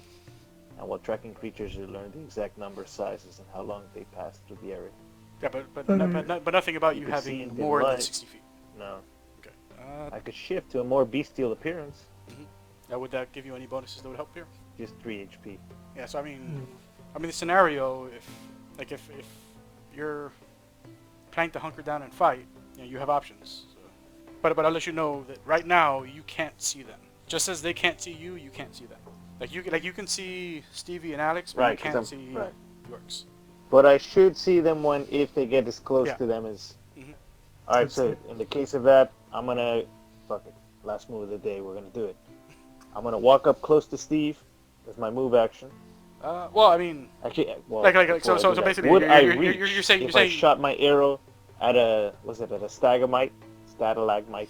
and while tracking creatures, you learn the exact number, sizes, and how long they pass through the area. Yeah, but nothing about you can see having in dim more than light. 60 feet. No. Okay. I could shift to a more bestial appearance. Would that give you any bonuses that would help here? Just 3 HP. Yeah. So I mean the scenario, if you're planning to hunker down and fight, you have options. So. But I'll let you know that right now you can't see them. Just as they can't see you, you can't see them. You can see Stevie and Alex, but Right, you 'cause can't see right. Yorks. But I should see them if they get as close Yeah. to them as... Mhm. Alright, so in the case of that, I'm gonna... Fuck it. Last move of the day, we're gonna do it. I'm gonna walk up close to Steve with my move action. Well, I mean, Actually, well, so before I do that, basically, would I you're reach saying if I shot my arrow at a stalagmite, stalagmite, Stalagmite.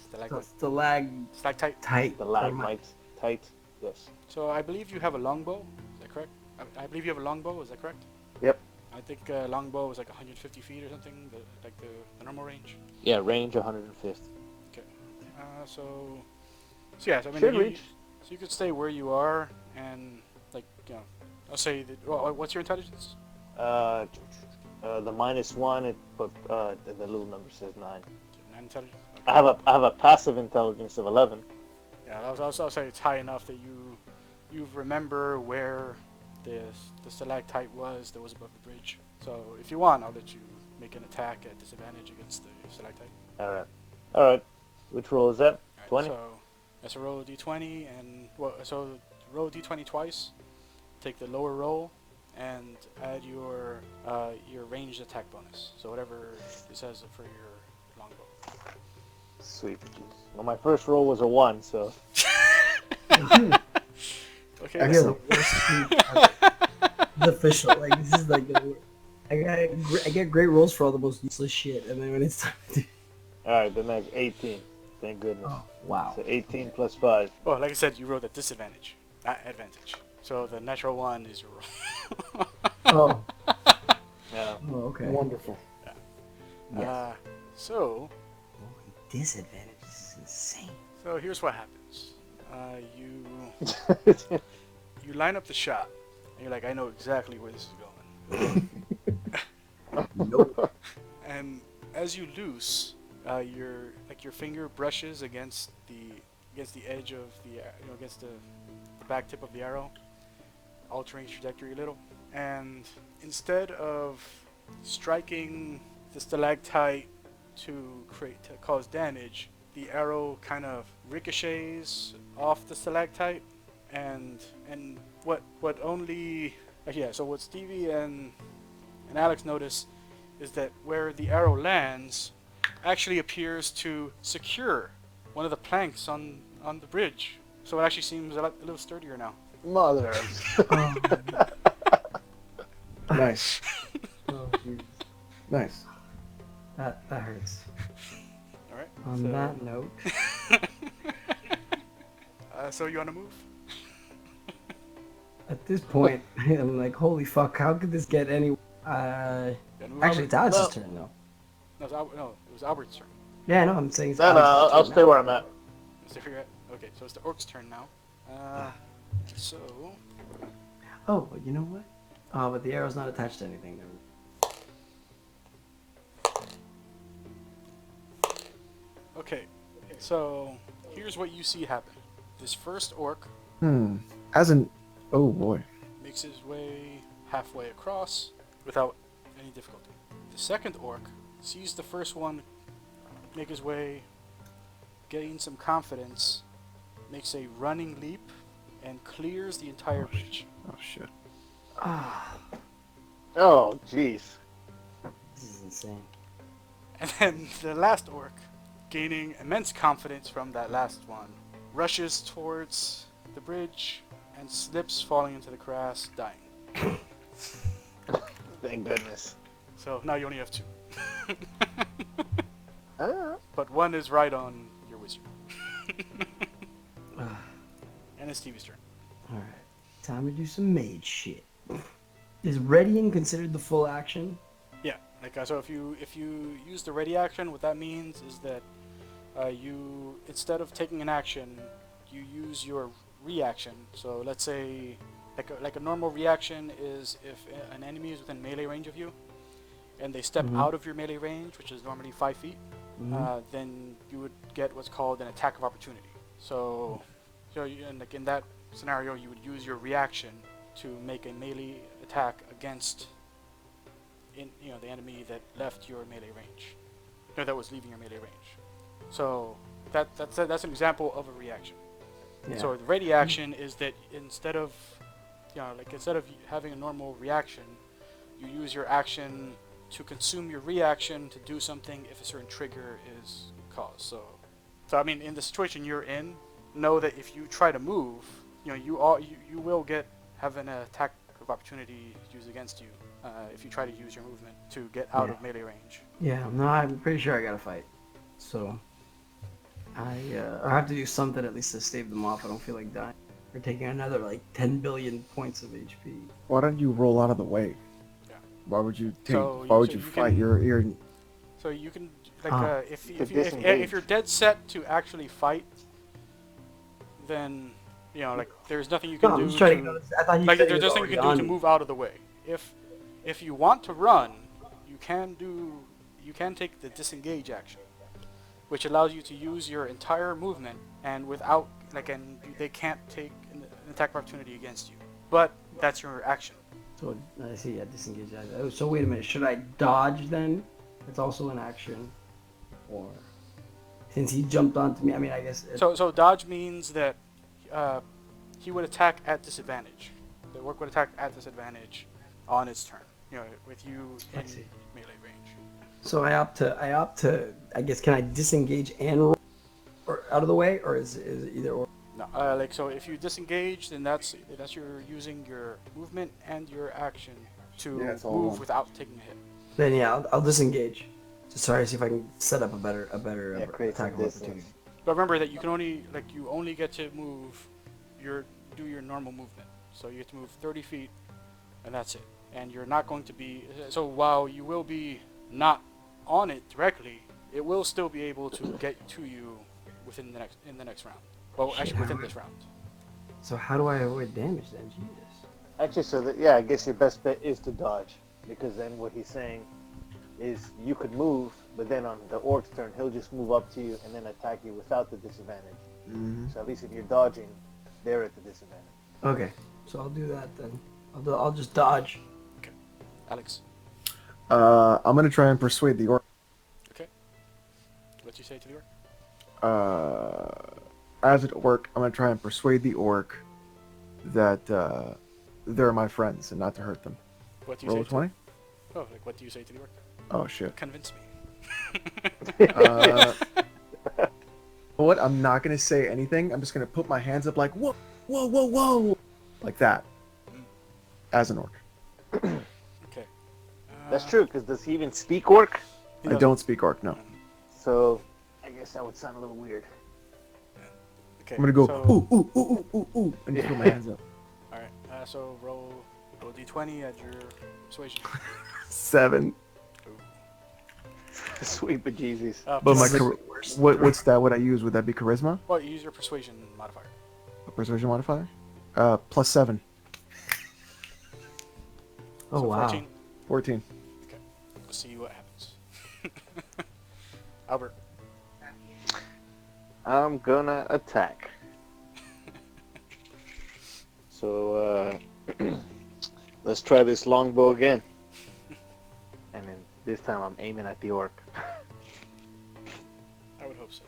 stalactite. tight. Yes. So I believe you have a longbow. Is that correct? I believe you have a longbow. Is that correct? Yep. I think longbow is like 150 feet or something, like the normal range. Yeah, range 150. Okay. So yeah. So I mean, Should reach. so you could stay where you are, and like I'll say that. Well, what's your intelligence? The -1, but the little number says 9. 9 intelligence. Okay. I have a passive intelligence of 11. Yeah, I'll say it's high enough that you remember where the stalactite was that was above the bridge. So if you want, I'll let you make an attack at disadvantage against the stalactite. All right. Which roll is that? Alright, 20. So that's a roll of d20, and so roll d20 twice. Take the lower roll and add your ranged attack bonus. So whatever it says for your longbow. Sweet. Jeez. Well, my first roll was a 1, so. Okay. I get the worst tweet ever. The official. Like, this is like the worst. I get great rolls for all the most useless shit, and then when it's time to do... All right, the next 18. Thank goodness. Oh, wow. So 18 plus 5. Well, like I said, you rolled at disadvantage, not advantage. So the natural 1 is your roll. Oh. Yeah. Oh, okay. Wonderful. Yes. So Disadvantage is insane. So here's what happens. You line up the shot, and you're like, I know exactly where this is going. Nope. And as you loose, your finger brushes against the edge of against the back tip of the arrow, altering its trajectory a little. And instead of striking the stalactite to cause damage, the arrow kind of ricochets off the stalactite, and what Stevie and Alex notice is that where the arrow lands actually appears to secure one of the planks on the bridge, so it actually seems a little sturdier now. Mother. Nice. Oh, jeez. Nice. That hurts. All right. On that note, So you want to move? at this point, I'm like, holy fuck, how could this get any... You wanna move, Actually, it's Alex's Well- turn, though. it was Albert's turn. Yeah, no, I'm saying it's No, Alex's I'll turn stay now. where I'm at. So if you're at, okay, so it's the orc's turn now. So Oh, but you know what? Oh, but the arrow's not attached to anything. okay, so here's what you see happen. This first orc As an... Oh, boy. makes his way halfway across without any difficulty. The second orc sees the first one make his way, gain some confidence, makes a running leap, and clears the entire bridge. Oh, shit. Ah, Oh, jeez. this is insane. And then the last orc, gaining immense confidence from that last one, rushes towards the bridge and slips, falling into the grass, dying. Thank goodness. So now you only have 2. Ah. But one is right on your wizard. Ah, And it's Stevie's turn. Alright, time to do some mage shit. Is readying considered the full action? Yeah, so if you use the ready action, what that means is that you, instead of taking an action, you use your reaction. So let's say like a normal reaction is if an enemy is within melee range of you, and they step out of your melee range, which is normally 5 feet, then you would get what's called an attack of opportunity. So in that scenario, you would use your reaction to make a melee attack against the enemy that left your melee range, that was leaving your melee range. So that's an example of a reaction. Yeah. So the ready action is that instead of having a normal reaction, you use your action to consume your reaction to do something if a certain trigger is caused. So I mean, in the situation you're in, know that if you try to move, you will have an attack of opportunity used against you if you try to use your movement to get out of melee range. Yeah, no, I'm pretty sure I gotta fight. So, I have to do something at least to stave them off. I don't feel like dying. Or taking another like 10 billion points of HP. Why don't you roll out of the way? Yeah. Why would you take? So why would so you you fight can- your? So you can like Ah. if you're dead set to actually fight, then like there's nothing you can No, do I'm just trying to to get. I thought you like said he there's was nothing you already can do on to me. move out of the way. If you want to run, you can take the disengage action, which allows you to use your entire movement and without and they can't take an attack of opportunity against you. But that's your action. So I see. Yeah, disengage. So wait a minute. Should I dodge then? It's also an action. Or since he jumped onto me, I mean, I guess. So dodge means that he would attack at disadvantage. The orc would attack at disadvantage on its turn. With you I in see. melee range. So I opt to. I guess can I disengage and roll or out of the way, or is it either or? No, so if you disengage, then that's you're using your movement and your action to Yeah, it's all move one. without taking a hit. Then yeah, I'll disengage. Just try to see if I can set up a better Yeah, create some attack of distance. opportunity. But remember that you can only get to move do your normal movement. So you get to move 30 feet, and that's it. And you're not going to be so while you will be not on it directly, it will still be able to get to you in the next round. Well, actually within this round. So how do I avoid damage then? Jesus. Actually, so that I guess your best bet is to dodge, because then what he's saying is you could move, but then on the orc's turn, he'll just move up to you and then attack you without the disadvantage. Mm-hmm. So at least if you're dodging, they're at the disadvantage. Okay, so I'll do that then. I'll just dodge. Alex, I'm gonna try and persuade the orc. what you say to the orc? As an orc, I'm gonna try and persuade the orc that they're my friends and not to hurt them. What do you Roll say? 20. What do you say to the orc? Oh shit. Convince me. What? I'm not gonna say anything. I'm just gonna put my hands up like whoa, whoa, whoa, whoa, like that. As an orc. Okay. That's true, because does he even speak orc? I don't speak orc. No. So I guess that would sound a little weird. Okay. I'm gonna go so, ooh, ooh, ooh, ooh, ooh, ooh, and just put my hands up. All right. So roll d20 at your persuasion. 7. Sweet bejesus. But my This is char- the worst. what's that? What I use? Would that be charisma? Well, you use your persuasion modifier. A persuasion modifier? +7. Oh So wow. 14. 14. Let's see what happens. Albert. I'm gonna attack. So let's try this longbow again. And then this time I'm aiming at the orc. I would hope so.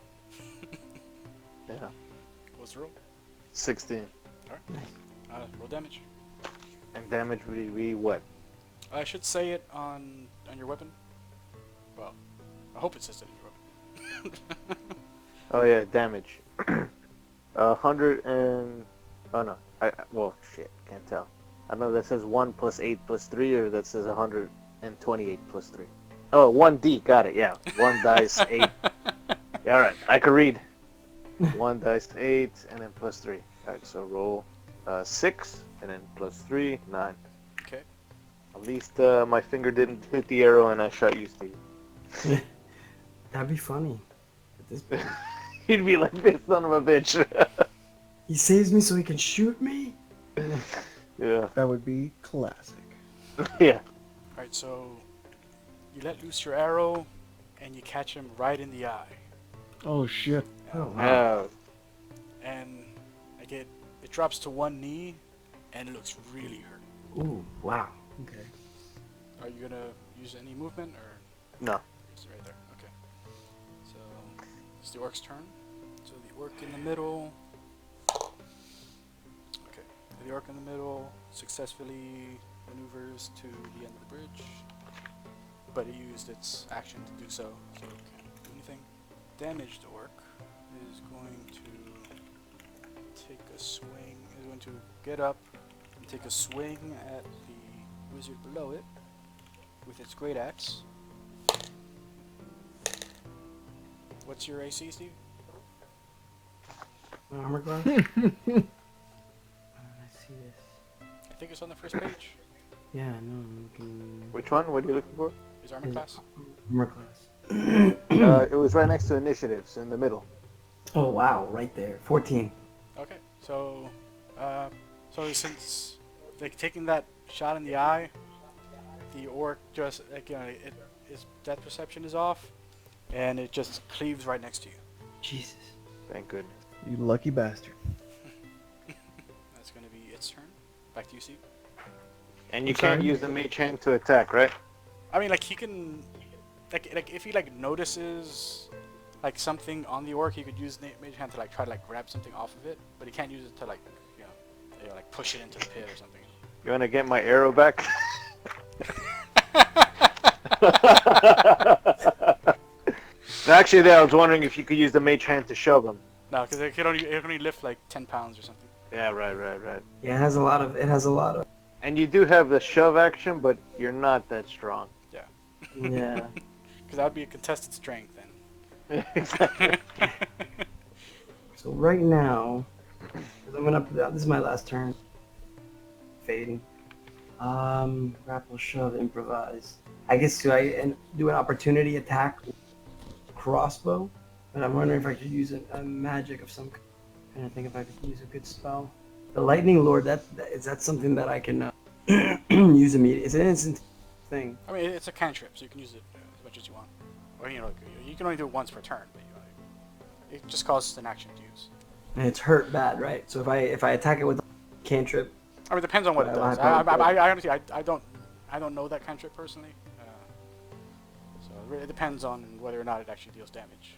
Yeah. What's the roll? 16. Roll damage. And damage would be what? I should say it on your weapon. Well, I hope it says it on your weapon. Oh yeah, damage. 100 and... Oh no. Well, shit. Can't tell. I know that says 1 + 8 + 3, or that says 128 + 3. Oh, 1d. Got it, yeah. 1 dice, 8. Yeah, alright. I can read. 1 dice, 8, and then +3. Alright, so roll 6, and then +3, 9. Okay. At least my finger didn't hit the arrow and I shot you, Steve. That'd be funny. At this point. He'd be like, this son of a bitch. He saves me so he can shoot me? Yeah. That would be classic. Yeah. Alright, so you let loose your arrow and you catch him right in the eye. Oh shit. Oh, wow. Wow. And it drops to one knee and it looks really hurt. Ooh, wow. Okay. Are you gonna use any movement or No. it's right there? Okay. So it's the orc's turn. So the orc in the middle. Okay. The orc in the middle successfully maneuvers to the end of the bridge, but it used its action to do so, so it can't do anything. Damaged orc is going to take a swing. Is going to get up and take a swing at the wizard below it with its great axe. What's your AC, Steve? Armor class? think it's on the first page. Yeah, no, I'm looking. Which one? What are you looking for? Is armor class? Armor class. It was right next to initiatives in the middle. Oh wow, right there. 14. Okay, so since like taking that shot in the eye, the orc just like his depth perception is off, and it just cleaves right next to you. Jesus. Thank goodness. You lucky bastard. That's gonna be its turn. Back to you, Steve. And you I'm can't sorry? use the mage hand to attack, right? I mean, like he can, like if he like notices like something on the orc, he could use the mage hand to like try to like grab something off of it, but he can't use it to like like push it into the pit or something. You wanna get my arrow back? Actually, I was wondering if you could use the mage hand to shove him. No, because it can only lift like 10 pounds or something. Yeah, right. Yeah, it has a lot of. And you do have the shove action, but you're not that strong. Yeah. Because that would be a contested strength then. Exactly. So right now, 'cause I'm gonna. This is my last turn. Fading. Grapple, shove, improvise. I guess do do an opportunity attack with crossbow? But I'm wondering if I could use a magic of some kind. And I think if I could use a good spell. The lightning lord. Is that something that I can use immediately? It's an instant thing. I mean, it's a cantrip, so you can use it as much as you want. Or you can only do it once per turn, but it just causes an action to use. And it's hurt bad, right? So if I attack it with a cantrip. I mean, it depends on what it does. I honestly I don't know that cantrip personally. So it depends on whether or not it actually deals damage.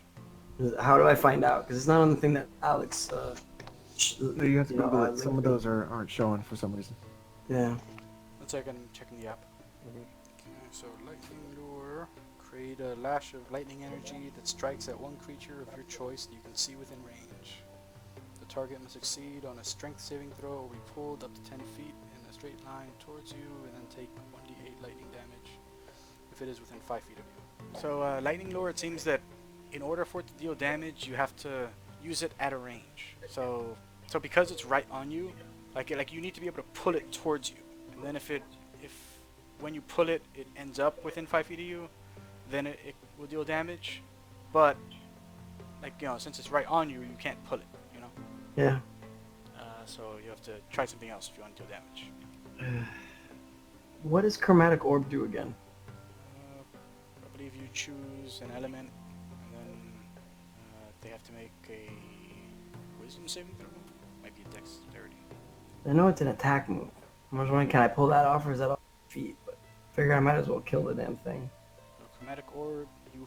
How do I find out? Because it's not on the thing that Alex. You have to Google it. Some of those aren't showing for some reason. Yeah. One second, I'm checking the app. Okay, so lightning lure. Create a lash of lightning energy that strikes at one creature of your choice that you can see within range. The target must succeed on a strength saving throw or be pulled up to 10 feet in a straight line towards you and then take 1d8 lightning damage if it is within 5 feet of you. So lightning lure, it seems that in order for it to deal damage, you have to use it at a range. So because it's right on you, like you need to be able to pull it towards you. And then if when you pull it, it ends up within 5 feet of you, then it will deal damage. But since it's right on you, you can't pull it. Yeah. So you have to try something else if you want to deal damage. What does chromatic orb do again? I believe you choose an element, and then they have to make a wisdom saving throw. Might be a dexterity. I know it's an attack move. I was wondering, can I pull that off, or is that off feet? But figure I might as well kill the damn thing. Chromatic orb. You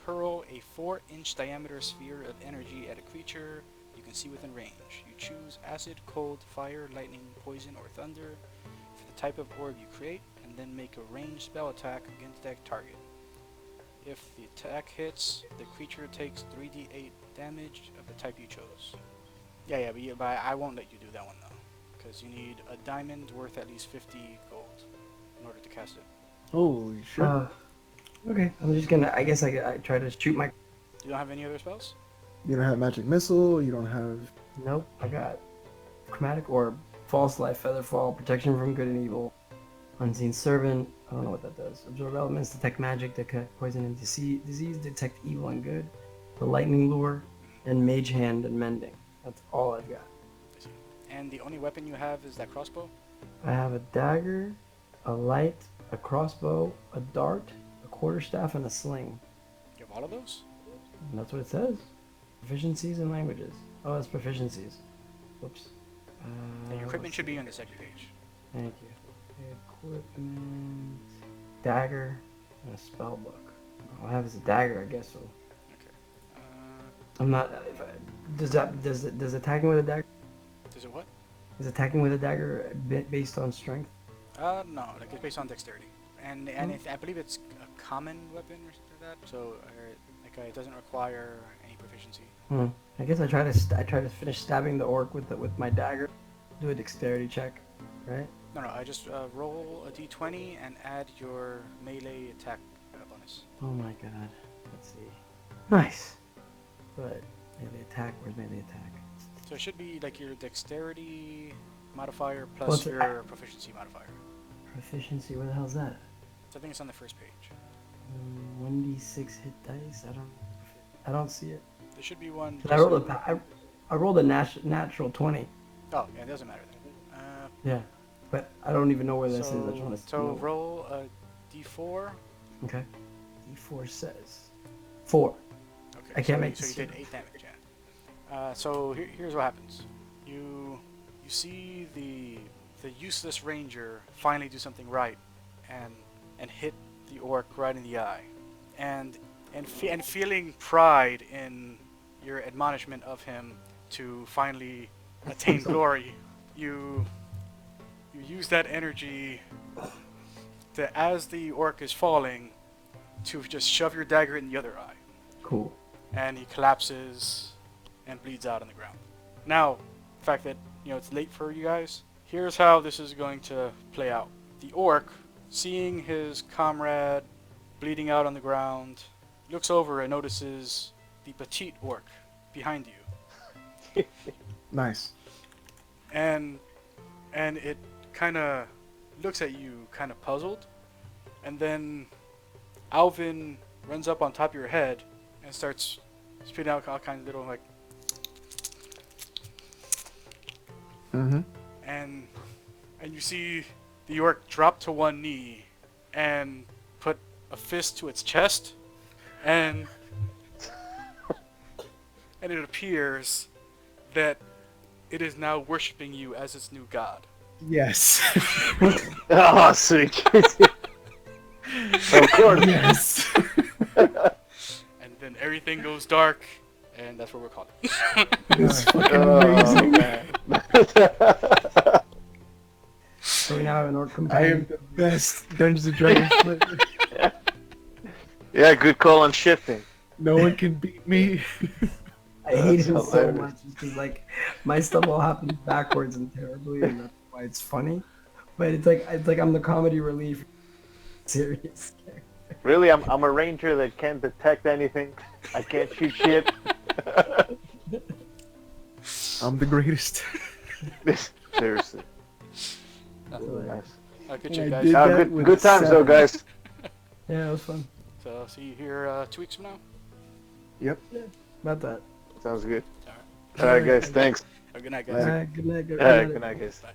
hurl a 4-inch diameter sphere of energy at a creature you can see within range. You choose acid, cold, fire, lightning, poison, or thunder for the type of orb you create, and then make a ranged spell attack against that target. If the attack hits, the creature takes 3d8 damage of the type you chose. But I won't let you do that one though, because you need a diamond worth at least 50 gold in order to cast it. Holy shit. Okay, I'm just gonna. I guess I try to shoot my. You don't have any other spells? You don't have magic missile. You don't have. Nope, I got chromatic orb, false life, feather fall, protection from good and evil, unseen servant. I don't know what that does. Absorb elements, detect magic, detect poison and disease, detect evil and good. The lightning lure, and mage hand and mending. That's all I've got. I see. And the only weapon you have is that crossbow? I have a dagger, a light, a crossbow, a dart, a quarterstaff, and a sling. You have all of those? And that's what it says. Proficiencies and languages. Oh, that's proficiencies. Whoops. Yeah, your equipment let's should see. be on the second page. Thank you. Equipment, dagger, and a spell book. All I have is a dagger, I guess. So Okay. I'm not. Does attacking with a dagger? Does it what? Is attacking with a dagger based on strength? No, like it's based on dexterity. And I believe it's a common weapon or something like that. So it doesn't require any proficiency. I guess I try to finish stabbing the orc with my dagger. Do a dexterity check, right? No, I just roll a d20 and add your melee attack bonus. Oh my god. Let's see. Nice. But melee attack. Where's melee attack? So it should be like your dexterity modifier plus What's it? your proficiency modifier. Proficiency, where the hell's that? So I think it's on the first page. 1d6 hit dice. I don't see it. There should be one. I rolled I rolled a natural 20. Oh, yeah, it doesn't matter then. Yeah, but I don't even know where this is. I just want to So know. roll a d4. Okay. D4 says 4. Okay. I can't so, make So this you did 8 damage, yeah. So here's what happens. You see the useless ranger finally do something right, and hit the orc right in the eye, and feeling pride in your admonishment of him to finally attain glory, you use that energy to, as the orc is falling, to just shove your dagger in the other eye. Cool. And he collapses and bleeds out on the ground. Now, the fact that it's late for you guys, here's how this is going to play out. The orc, seeing his comrade bleeding out on the ground, looks over and notices the petite orc behind you. Nice. And it kind of looks at you kind of puzzled, and then Alvin runs up on top of your head and starts spitting out all kinds of little like and you see the orc drop to one knee and put a fist to its chest, and it appears that it is now worshiping you as its new god. Yes. Oh, sweet. Of course. Yes. And then everything goes dark, and that's what we're calling. It's fucking Oh, amazing. man. So we now have an orc I companion. am the best Dungeons and Dragons player. Yeah, good call on shifting. No one can beat me. I hate That's him so hilarious. much because like my stuff all happens backwards and terribly, and that's why it's funny. But it's like I'm the comedy relief. Serious. Really, I'm a ranger that can't detect anything. I can't shoot shit. I'm the greatest. Seriously. Nice. Nice. Good And shit, I guys. did that with Good times though, 7. guys. Yeah, it was fun. So see you here 2 weeks from now. Yep. About that. Sounds good. All right. All right, guys. Thanks. Have a good night, guys. All right, good night. All right, good night, guys. Bye.